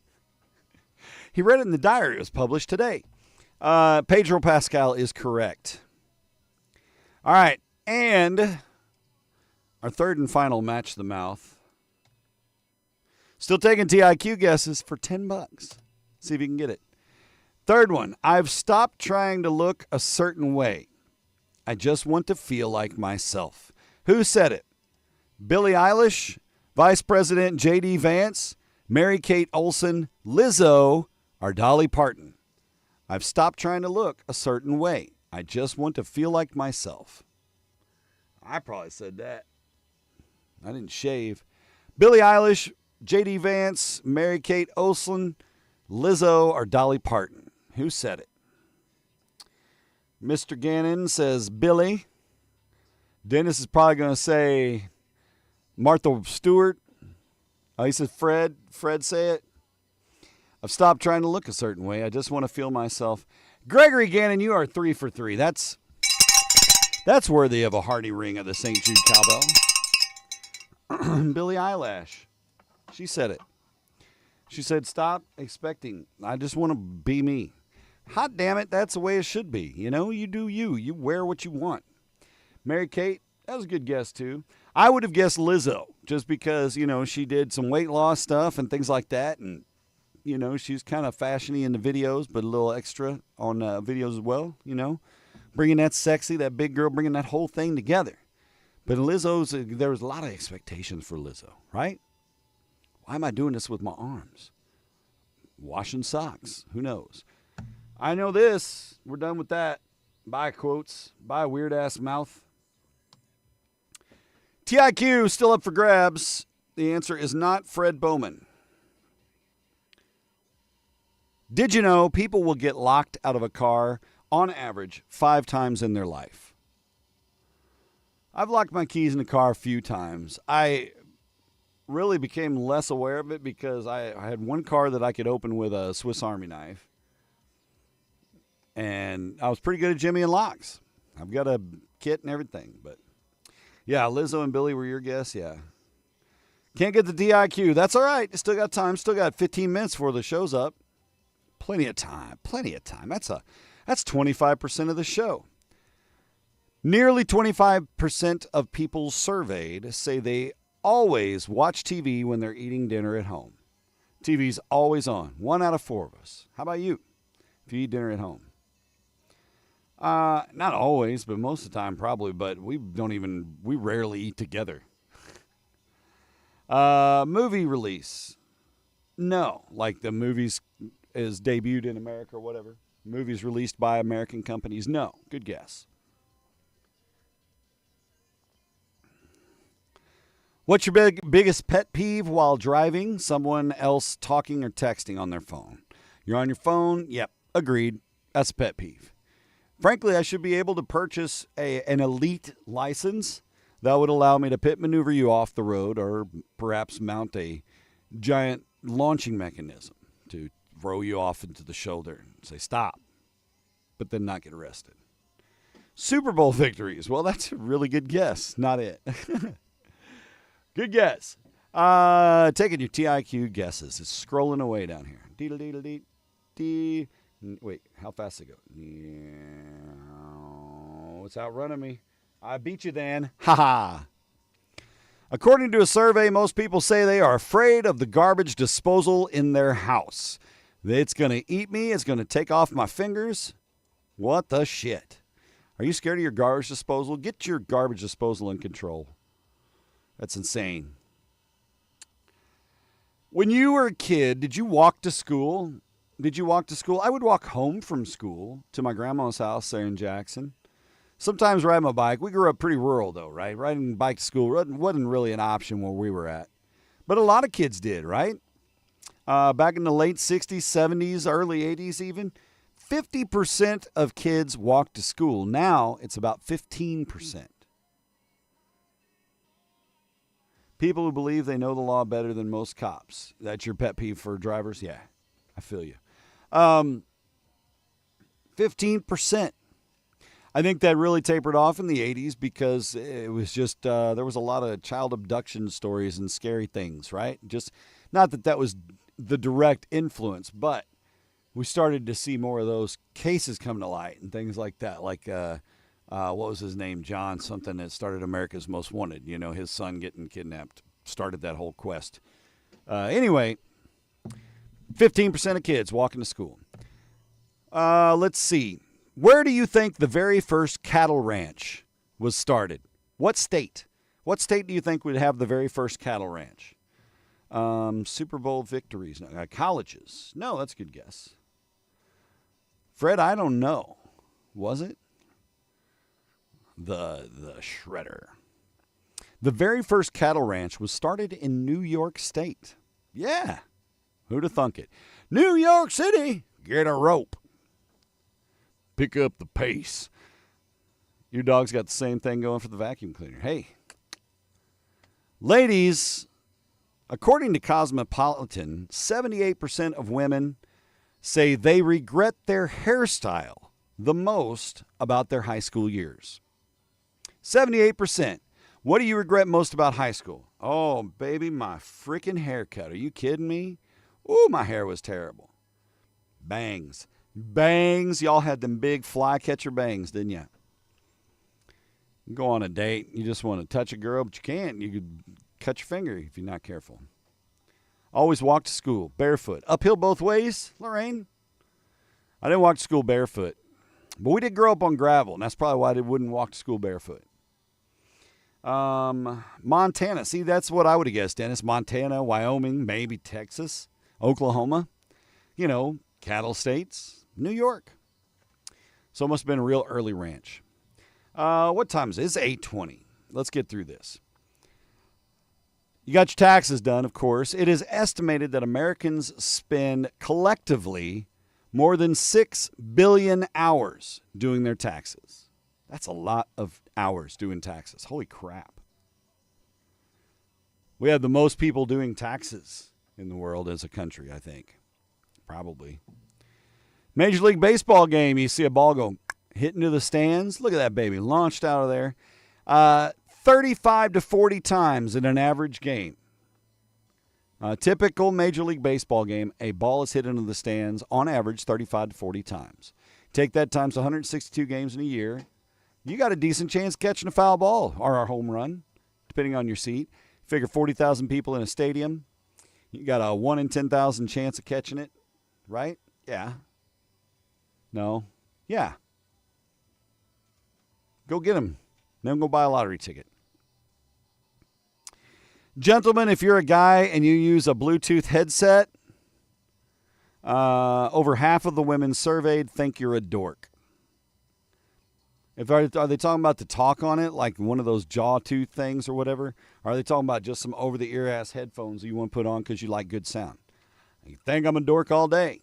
He read it in the diary. It was published today. Pedro Pascal is correct. All right, and our third and final match the mouth. Still taking TIQ guesses for $10. See if you can get it. Third one. I've stopped trying to look a certain way. I just want to feel like myself. Who said it? Billie Eilish, Vice President J.D. Vance, Mary-Kate Olsen, Lizzo, or Dolly Parton? I've stopped trying to look a certain way. I just want to feel like myself. I probably said that. I didn't shave. Billie Eilish, J.D. Vance, Mary-Kate Olsen, Lizzo, or Dolly Parton? Who said it? Mr. Gannon says Billy. Dennis is probably going to say Martha Stewart. Oh, he says Fred. Fred say it. I've stopped trying to look a certain way. I just want to feel myself. Gregory Gannon, you are 3 for 3. That's worthy of a hearty ring of the St. Jude cowbell. Billie Eilish. She said it. She said, stop expecting. I just want to be me. Hot damn it, that's the way it should be. You know, you do you. You wear what you want. Mary Kate, that was a good guess, too. I would have guessed Lizzo, just because, you know, she did some weight loss stuff and things like that. And, you know, she's kind of fashiony in the videos, but a little extra on videos as well, you know. Bringing that sexy, that big girl, bringing that whole thing together. But Lizzo's, there was a lot of expectations for Lizzo, right? Why am I doing this with my arms? Washing socks. Who knows? I know this. We're done with that. Bye, quotes. Bye, weird-ass mouth. TIQ still up for grabs. The answer is not Fred Bowman. Did you know people will get locked out of a car on average 5 times in their life? I've locked my keys in the car a few times. I really became less aware of it because I had one car that I could open with a Swiss Army knife. And I was pretty good at Jimmy and Locks. I've got a kit and everything. But, yeah, Lizzo and Billy were your guess, yeah. Can't get the DIQ. That's all right. Still got time. Still got 15 minutes before the show's up. Plenty of time. Plenty of time. That's 25% of the show. Nearly 25% of people surveyed say they always watch TV when they're eating dinner at home. TV's always on. 1 out of 4 of us. How about you? If you eat dinner at home. Not always, but most of the time probably, but we rarely eat together. Movie release. No, like the movies is debuted in America or whatever. Movies released by American companies. No, good guess. What's your biggest pet peeve while driving? Someone else talking or texting on their phone. You're on your phone? Yep, agreed. That's a pet peeve. Frankly, I should be able to purchase an elite license that would allow me to pit maneuver you off the road or perhaps mount a giant launching mechanism to throw you off into the shoulder and say stop, but then not get arrested. Super Bowl victories. Well, that's a really good guess. Not it. Good guess. Taking your TIQ guesses. It's scrolling away down here. Dee-dee-dee-dee-dee. Wait, how fast they go? It's outrunning me. I beat you then. Ha ha. According to a survey, most people say they are afraid of the garbage disposal in their house. It's going to eat me. It's going to take off my fingers. What the shit? Are you scared of your garbage disposal? Get your garbage disposal in control. That's insane. When you were a kid, did you walk to school? I would walk home from school to my grandma's house there in Jackson. Sometimes ride my bike. We grew up pretty rural, though, right? Riding a bike to school wasn't really an option where we were at. But a lot of kids did, right? Back in the late 60s, 70s, early 80s even, 50% of kids walked to school. Now it's about 15%. People who believe they know the law better than most cops. That's your pet peeve for drivers? Yeah, I feel you. 15%. I think that really tapered off in the 80s because it was just, there was a lot of child abduction stories and scary things, right? Just, not that that was the direct influence, but we started to see more of those cases come to light and things like that. Like, what was his name? John something that started America's Most Wanted. You know, his son getting kidnapped started that whole quest. Anyway, 15% of kids walking to school. Let's see. Where do you think the very first cattle ranch was started? What state? What state do you think would have the very first cattle ranch? Super Bowl victories. No, colleges. No, that's a good guess. Fred, I don't know. Was it? The Shredder. The very first cattle ranch was started in New York State. Yeah. Who'd have thunk it? New York City, get a rope. Pick up the pace. Your dog's got the same thing going for the vacuum cleaner. Hey. Ladies, according to Cosmopolitan, 78% of women say they regret their hairstyle the most about their high school years. 78%. What do you regret most about high school? Oh, baby, my freaking haircut. Are you kidding me? Ooh, my hair was terrible. Bangs. Bangs. Y'all had them big flycatcher bangs, didn't you? You go on a date. You just want to touch a girl, but you can't. You could cut your finger if you're not careful. Always walk to school barefoot. Uphill both ways, Lorraine? I didn't walk to school barefoot. But we did grow up on gravel, and that's probably why I wouldn't walk to school barefoot. Montana. See, that's what I would have guessed, Dennis. Montana, Wyoming, maybe Texas, Oklahoma. You know, cattle states. New York. So it must have been a real early ranch. What time is it? It's 8:20. Let's get through this. You got your taxes done, of course. It is estimated that Americans spend collectively more than 6 billion hours doing their taxes. That's a lot of hours doing taxes. Holy crap. We have the most people doing taxes in the world as a country, I think. Probably. Major League Baseball game, you see a ball go hit into the stands. Look at that baby, launched out of there. 35 to 40 times in an average game. A typical Major League Baseball game, a ball is hit into the stands on average 35 to 40 times. Take that times 162 games in a year. You got a decent chance of catching a foul ball or a home run, depending on your seat. Figure 40,000 people in a stadium. You got a 1 in 10,000 chance of catching it, right? Yeah. No. Yeah. Go get them. Then go buy a lottery ticket. Gentlemen, if you're a guy and you use a Bluetooth headset, over half of the women surveyed think you're a dork. Are they talking about the talk on it, like one of those jaw tooth things or whatever? Or are they talking about just some over-the-ear ass headphones that you want to put on because you like good sound? You think I'm a dork all day.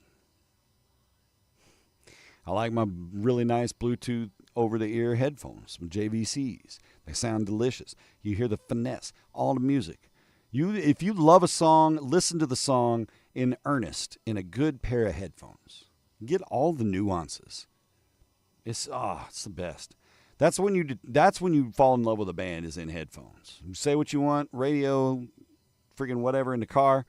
I like my really nice Bluetooth over-the-ear headphones, some JVCs. They sound delicious. You hear the finesse, all the music. If you love a song, listen to the song in earnest in a good pair of headphones. Get all the nuances. It's the best. That's when you fall in love with a band, is in headphones. You say what you want, radio, freaking whatever in the car.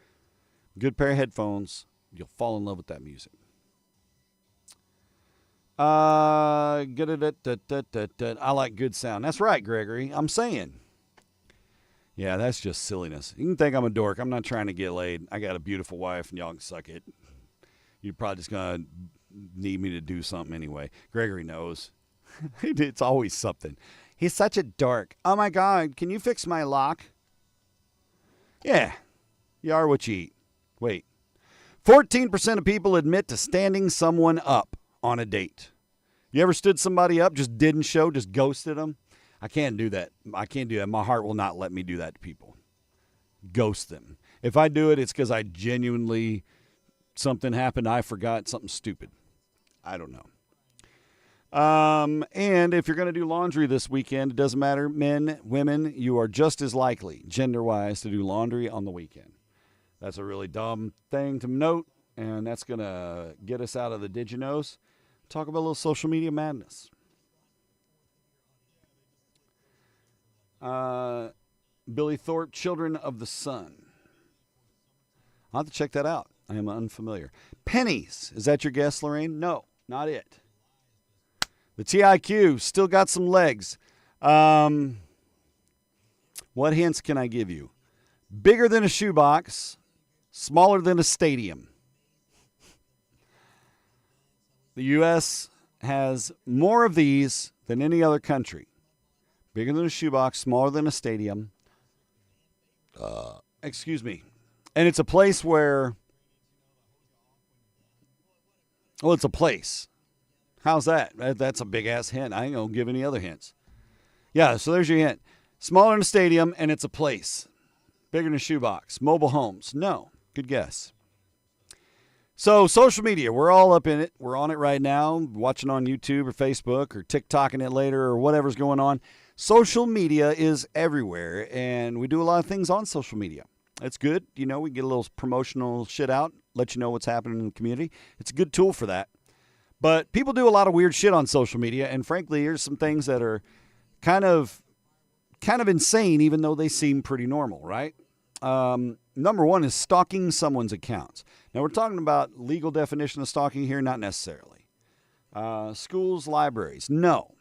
Good pair of headphones, you'll fall in love with that music. I like good sound. That's right, Gregory. I'm saying. Yeah, that's just silliness. You can think I'm a dork. I'm not trying to get laid. I got a beautiful wife, and y'all can suck it. You're probably just going to need me to do something anyway. Gregory knows. It's always something. He's such a dork. Oh, my God. Can you fix my lock? Yeah. You are what you eat. Wait. 14% of people admit to standing someone up on a date. You ever stood somebody up, just didn't show, just ghosted them? I can't do that. My heart will not let me do that to people. Ghost them. If I do it, it's because I genuinely, something happened, I forgot something stupid. I don't know. And if you're going to do laundry this weekend, it doesn't matter, men, women, you are just as likely, gender-wise, to do laundry on the weekend. That's a really dumb thing to note, and that's going to get us out of the did you knows. Talk about a little social media madness. Billy Thorpe, Children of the Sun. I'll have to check that out. I am unfamiliar. Pennies. Is that your guess, Lorraine? No, not it. The TIQ still got some legs. What hints can I give you? Bigger than a shoebox, smaller than a stadium. The U.S. has more of these than any other country. Bigger than a shoebox, smaller than a stadium. Excuse me. And it's a place where... Well, it's a place. How's that? That's a big-ass hint. I ain't going to give any other hints. Yeah, so there's your hint. Smaller than a stadium, and it's a place. Bigger than a shoebox. Mobile homes. No. Good guess. So, social media, we're all up in it. We're on it right now, watching on YouTube or Facebook or TikToking it later or whatever's going on. Social media is everywhere, and we do a lot of things on social media. It's good. You know, we get a little promotional shit out, let you know what's happening in the community. It's a good tool for that. But people do a lot of weird shit on social media, and frankly, here's some things that are kind of insane, even though they seem pretty normal, right? Number one is stalking someone's accounts. Now, we're talking about legal definition of stalking here, not necessarily. Schools, libraries, no.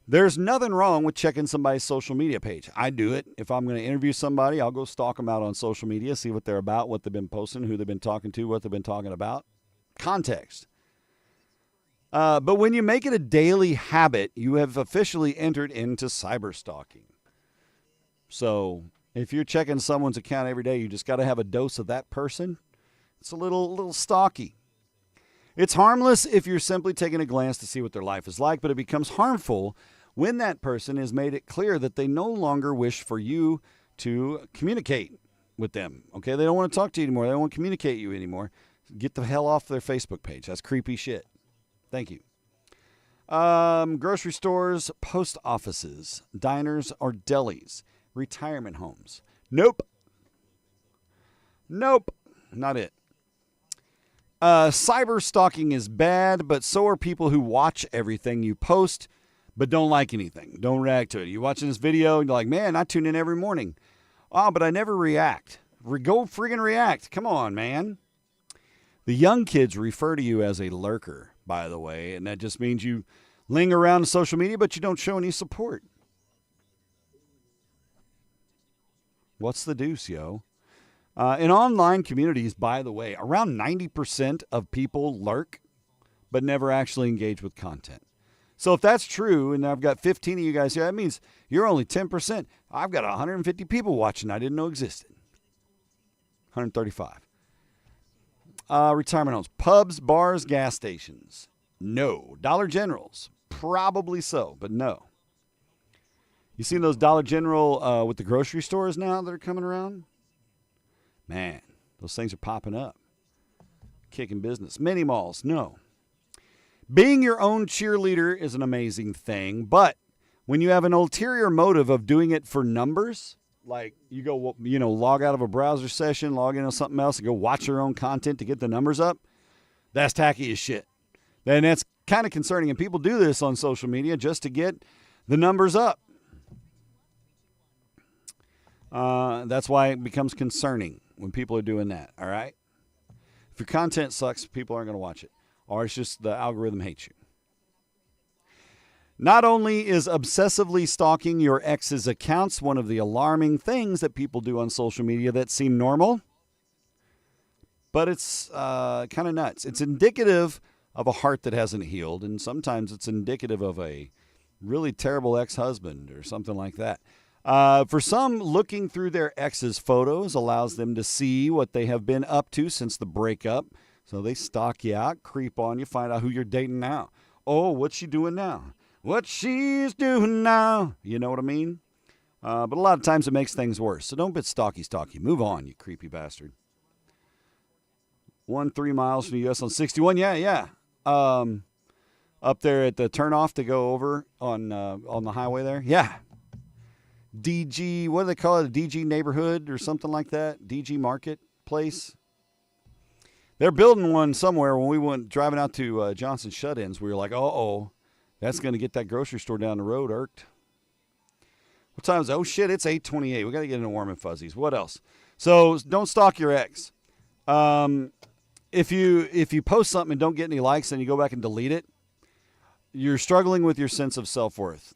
There's nothing wrong with checking somebody's social media page. I do it. If I'm going to interview somebody, I'll go stalk them out on social media, see what they're about, what they've been posting, who they've been talking to, what they've been talking about. Context. But when you make it a daily habit, you have officially entered into cyber stalking. So if you're checking someone's account every day, you just got to have a dose of that person. It's a little stalky. It's harmless if you're simply taking a glance to see what their life is like, but it becomes harmful when that person has made it clear that they no longer wish for you to communicate with them. Okay, they don't want to talk to you anymore. They don't want to communicate you anymore. Get the hell off their Facebook page. That's creepy shit. Thank you. Grocery stores, post offices, diners or delis, retirement homes. Nope. Not it. Cyber stalking is bad, but so are people who watch everything you post but don't like anything, don't react to it. You're watching this video and you're like, man, I tune in every morning. Oh, but I never react. Go friggin' react. Come on, man. The young kids refer to you as a lurker, by the way, and that just means you linger around on social media, but you don't show any support. What's the deuce, yo? In online communities, by the way, around 90% of people lurk, but never actually engage with content. So if that's true, and I've got 15 of you guys here, that means you're only 10%. I've got 150 people watching I didn't know existed. 135. Retirement homes. Pubs, bars, gas stations. No. Dollar Generals. Probably so, but no. You seen those Dollar General with the grocery stores now that are coming around? Man, those things are popping up. Kicking business. Mini malls, no. Being your own cheerleader is an amazing thing, but when you have an ulterior motive of doing it for numbers, like you go, log out of a browser session, log into something else, and go watch your own content to get the numbers up, that's tacky as shit. And that's kind of concerning. And people do this on social media just to get the numbers up. That's why it becomes concerning when people are doing that, all right? If your content sucks, people aren't going to watch it. Or it's just the algorithm hates you. Not only is obsessively stalking your ex's accounts one of the alarming things that people do on social media that seem normal, but it's kind of nuts. It's indicative of a heart that hasn't healed, and sometimes it's indicative of a really terrible ex-husband or something like that. For some, looking through their ex's photos allows them to see what they have been up to since the breakup. So they stalk you out, creep on you, find out who you're dating now. Oh, what's she doing now? What she's doing now. You know what I mean? But a lot of times it makes things worse. So don't be stalky. Move on, you creepy bastard. 3 miles from the U.S. on 61. Yeah. Up there at the turnoff to go over on the highway there. Yeah. DG, what do they call it? A DG neighborhood or something like that? DG Marketplace. They're building one somewhere. When we went driving out to Johnson Shut-Ins, we were like, that's going to get that grocery store down the road irked. What time is it? Oh, shit, it's 8:28. We got to get into warm and fuzzies. What else? So don't stalk your ex. If you post something and don't get any likes and you go back and delete it, you're struggling with your sense of self-worth.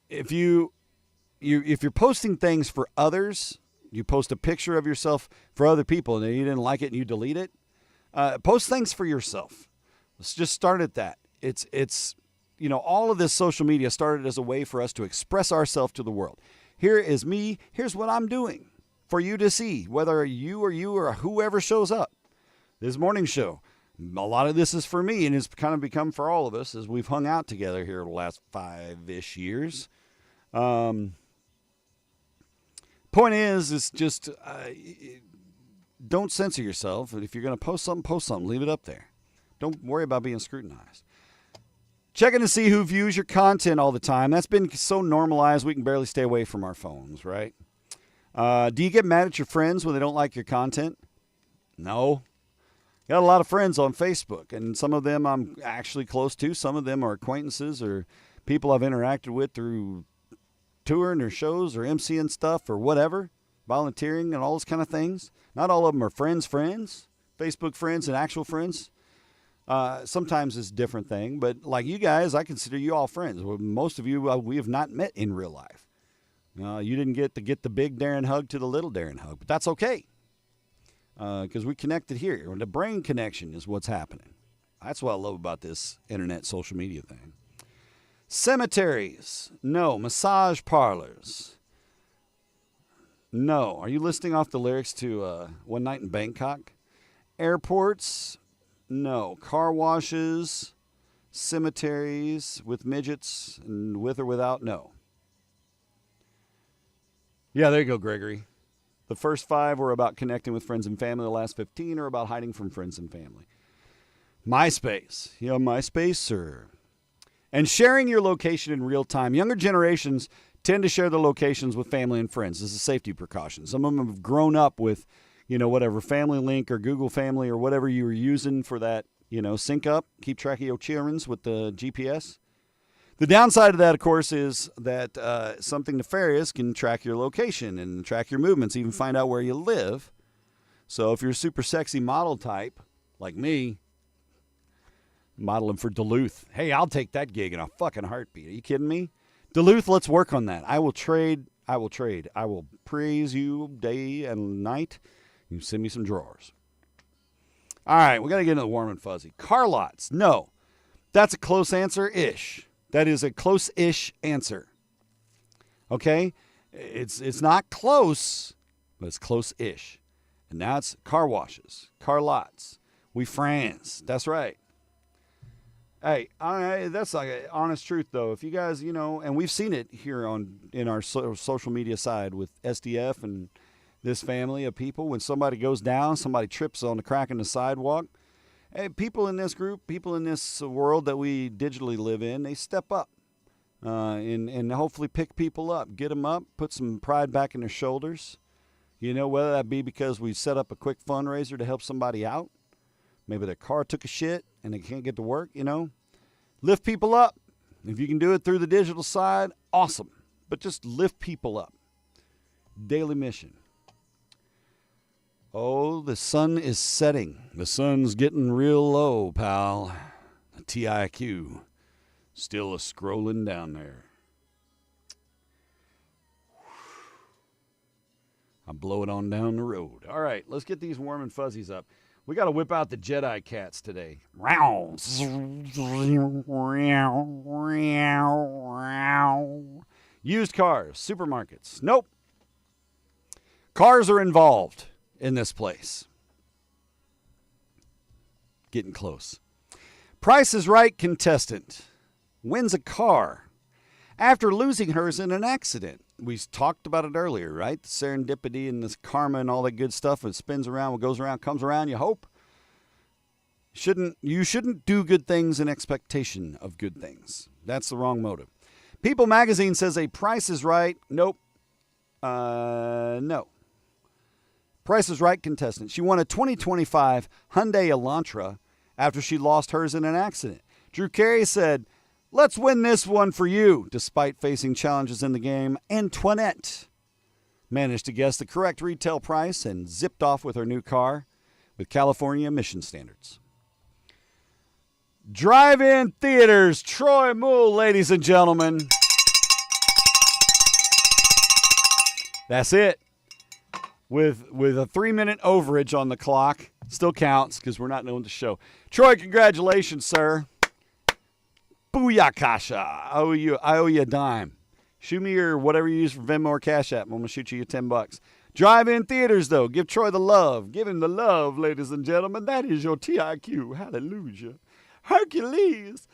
If you're posting things for others, you post a picture of yourself for other people and you didn't like it and you delete it, post things for yourself. Let's just start at that. It's all of this social media started as a way for us to express ourselves to the world. Here is me. Here's what I'm doing for you to see, whether you or whoever shows up. This morning show, a lot of this is for me, and it's kind of become for all of us as we've hung out together here the last 5-ish years. Point is just don't censor yourself. If you're going to post something. Leave it up there. Don't worry about being scrutinized. Checking to see who views your content all the time. That's been so normalized we can barely stay away from our phones, right? Do you get mad at your friends when they don't like your content? No. Got a lot of friends on Facebook, and some of them I'm actually close to. Some of them are acquaintances or people I've interacted with through touring or shows or MCing stuff or whatever, volunteering and all those kind of things. Not all of them are friends, Facebook friends and actual friends. Sometimes it's a different thing, but like you guys, I consider you all friends. Most of you we have not met in real life. You didn't get the big Darren hug to the little Darren hug, but that's okay because we connected here. The brain connection is what's happening. That's what I love about this internet social media thing. Cemeteries, no. Massage parlors, no. Are you listing off the lyrics to One Night in Bangkok? Airports, no. Car washes, cemeteries with midgets, and with or without, no. Yeah, there you go, Gregory. The first 5 were about connecting with friends and family. The last 15 are about hiding from friends and family. MySpace. You know MySpace, sir. And sharing your location in real time. Younger generations tend to share their locations with family and friends. This is a safety precaution. Some of them have grown up with whatever Family Link or Google Family or whatever you were using for that, sync up, keep track of your children with the GPS. The downside of that, of course, is that something nefarious can track your location and track your movements, even find out where you live. So if you're a super sexy model type, like me, modeling for Duluth, hey, I'll take that gig in a fucking heartbeat. Are you kidding me? Duluth, let's work on that. I will trade. I will praise you day and night. You send me some drawers. All right, we got to get into the warm and fuzzy. Car lots. No, that's a close answer-ish. That is a close-ish answer. Okay? It's not close, but it's close-ish. And now it's car washes, car lots. We friends. That's right. Hey, that's like an honest truth, though. If you guys, and we've seen it here in our social media side with SDF and this family of people. When somebody goes down, somebody trips on the crack in the sidewalk. Hey, people in this group, people in this world that we digitally live in, they step up and hopefully pick people up, get them up, put some pride back in their shoulders. Whether that be because we set up a quick fundraiser to help somebody out. Maybe their car took a shit and they can't get to work, Lift people up. If you can do it through the digital side, awesome. But just lift people up. Daily mission. Oh, the sun is setting. The sun's getting real low, pal. The TIQ still a scrolling down there. I blow it on down the road. All right, let's get these warm and fuzzies up. We got to whip out the Jedi cats today. Used cars, supermarkets. Nope. Cars are involved in this place. Getting close. Price is Right contestant wins a car after losing hers in an accident. We talked about it earlier, right? The serendipity and this karma and all that good stuff. It spins around, what goes around comes around, you hope. You shouldn't do good things in expectation of good things. That's the wrong motive. People magazine says a Price is Right. Nope. No. Price is Right contestant. She won a 2025 Hyundai Elantra after she lost hers in an accident. Drew Carey said, "Let's win this one for you." Despite facing challenges in the game, Antoinette managed to guess the correct retail price and zipped off with her new car with California emission standards. Drive-in theaters, Troy Moole, ladies and gentlemen. That's it. With a 3-minute overage on the clock. Still counts because we're not known the show. Troy, congratulations, sir. Booyakasha. I owe you a dime. Shoot me your whatever you use for Venmo or Cash App. I'm going to shoot you $10. Drive-in theaters, though. Give Troy the love. Give him the love, ladies and gentlemen. That is your TIQ. Hallelujah. Hercules.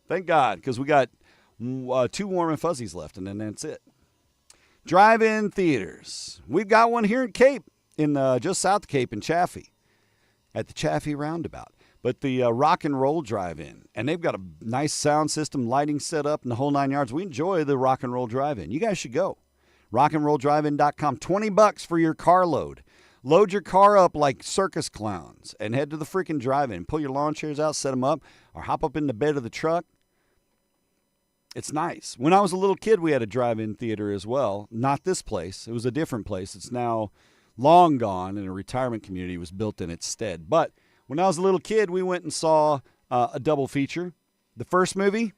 Thank God, because we got 2 warm and fuzzies left, and then that's it. Drive-in theaters. We've got one here in Cape, just south of Cape in Chaffee, at the Chaffee Roundabout. But the Rock and Roll Drive-In, and they've got a nice sound system, lighting set up, and the whole 9 yards. We enjoy the Rock and Roll Drive-In. You guys should go. rockandrolldrivein.com. $20 for your car load. Load your car up like circus clowns and head to the freaking drive-in. Pull your lawn chairs out, set them up, or hop up in the bed of the truck. It's nice. When I was a little kid, we had a drive-in theater as well. Not this place. It was a different place. It's now long gone, and a retirement community was built in its stead. But when I was a little kid, we went and saw a double feature. The first movie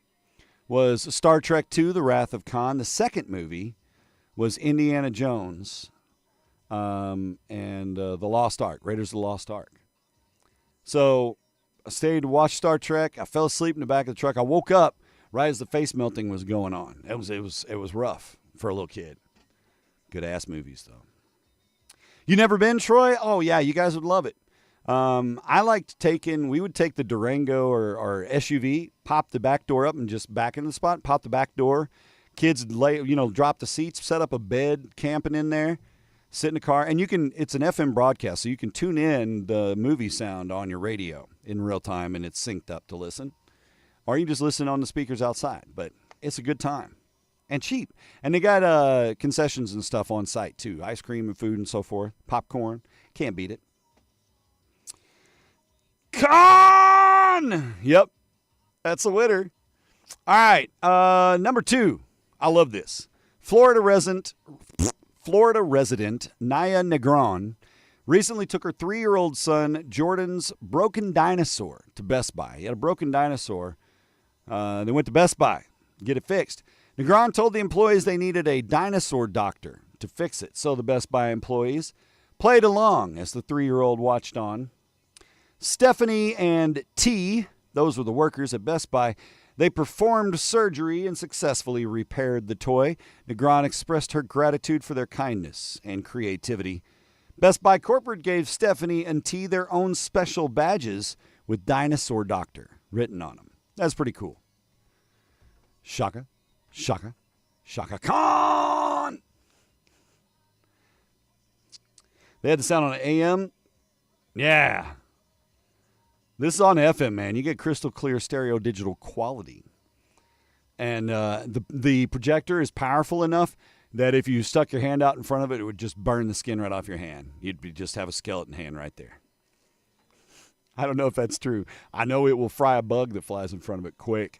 was Star Trek II, The Wrath of Khan. The second movie was Indiana Jones and The Lost Ark, Raiders of the Lost Ark. So I stayed to watch Star Trek. I fell asleep in the back of the truck. I woke up right as the face melting was going on. It was rough for a little kid. Good ass movies though. You never been, Troy? Oh yeah, you guys would love it. I liked we would take the Durango or SUV, pop the back door up and just back into the spot, pop the back door. Kids drop the seats, set up a bed, camping in there, sit in the car, and it's an FM broadcast, so you can tune in the movie sound on your radio in real time, and it's synced up to listen. Or you can just listen on the speakers outside, but it's a good time. and cheap. And they got concessions and stuff on site, too. Ice cream and food and so forth. Popcorn. Can't beat it. Con! Yep. That's a winner. All right. Number 2. I love this. Florida resident Naya Negron recently took her 3-year-old son Jordan's broken dinosaur to Best Buy. He had a broken dinosaur. They went to Best Buy to get it fixed. Negron told the employees they needed a dinosaur doctor to fix it. So the Best Buy employees played along as the 3-year-old watched on. Stephanie and T, those were the workers at Best Buy, they performed surgery and successfully repaired the toy. Negron expressed her gratitude for their kindness and creativity. Best Buy Corporate gave Stephanie and T their own special badges with Dinosaur Doctor written on them. That's pretty cool. Shaka, shaka, shaka Khan! They had the sound on AM. Yeah. This is on FM, man. You get crystal clear stereo digital quality. And the projector is powerful enough that if you stuck your hand out in front of it, it would just burn the skin right off your hand. Just have a skeleton hand right there. I don't know if that's true. I know it will fry a bug that flies in front of it quick.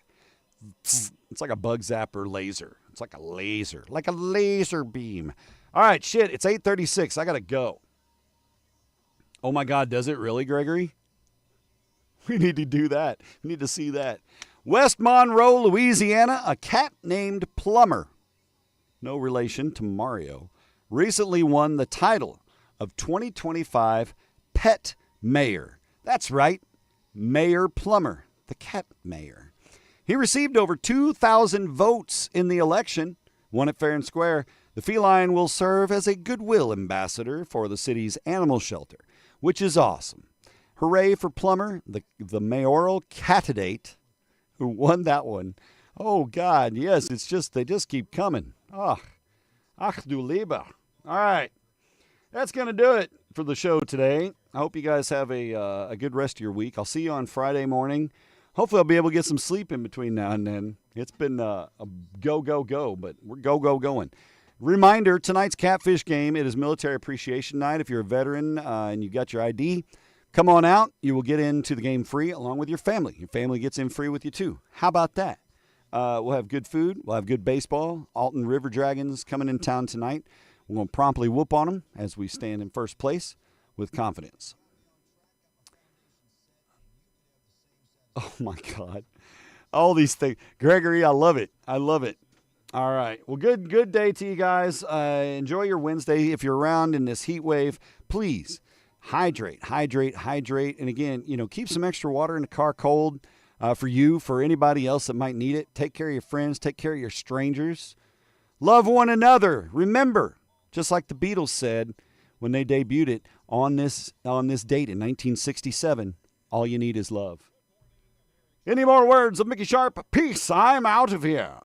It's like a bug zapper laser. It's like a laser beam. All right, shit, it's 8:36. I got to go. Oh, my God, does it really, Gregory? We need to do that. We need to see that. West Monroe, Louisiana, a cat named Plumber, no relation to Mario, recently won the title of 2025 Pet Mayor. That's right, Mayor Plummer, the cat mayor. He received over 2,000 votes in the election, won it fair and square. The feline will serve as a goodwill ambassador for the city's animal shelter, which is awesome. Hooray for Plummer, the mayoral candidate who won that one. Oh, God, yes, they just keep coming. Ach du Lieber. All right, that's going to do it for the show today. I hope you guys have a good rest of your week. I'll see you on Friday morning. Hopefully I'll be able to get some sleep in between now and then. It's been a go, but we're going. Reminder, tonight's Catfish game, it is Military Appreciation Night. If you're a veteran and you got your ID, come on out. You will get into the game free along with your family. Your family gets in free with you, too. How about that? We'll have good food. We'll have good baseball. Alton River Dragons coming in town tonight. We're going to promptly whoop on them as we stand in first place with confidence. Oh, my God. All these things. Gregory, I love it. All right. Well, good day to you guys. Enjoy your Wednesday. If you're around in this heat wave, please hydrate. And again, keep some extra water in the car cold for anybody else that might need it. Take care of your friends. Take care of your strangers. Love one another. Remember, just like the Beatles said when they debuted it on this date in 1967, all you need is love. Any more words of Mickey Sharp? Peace. I'm out of here.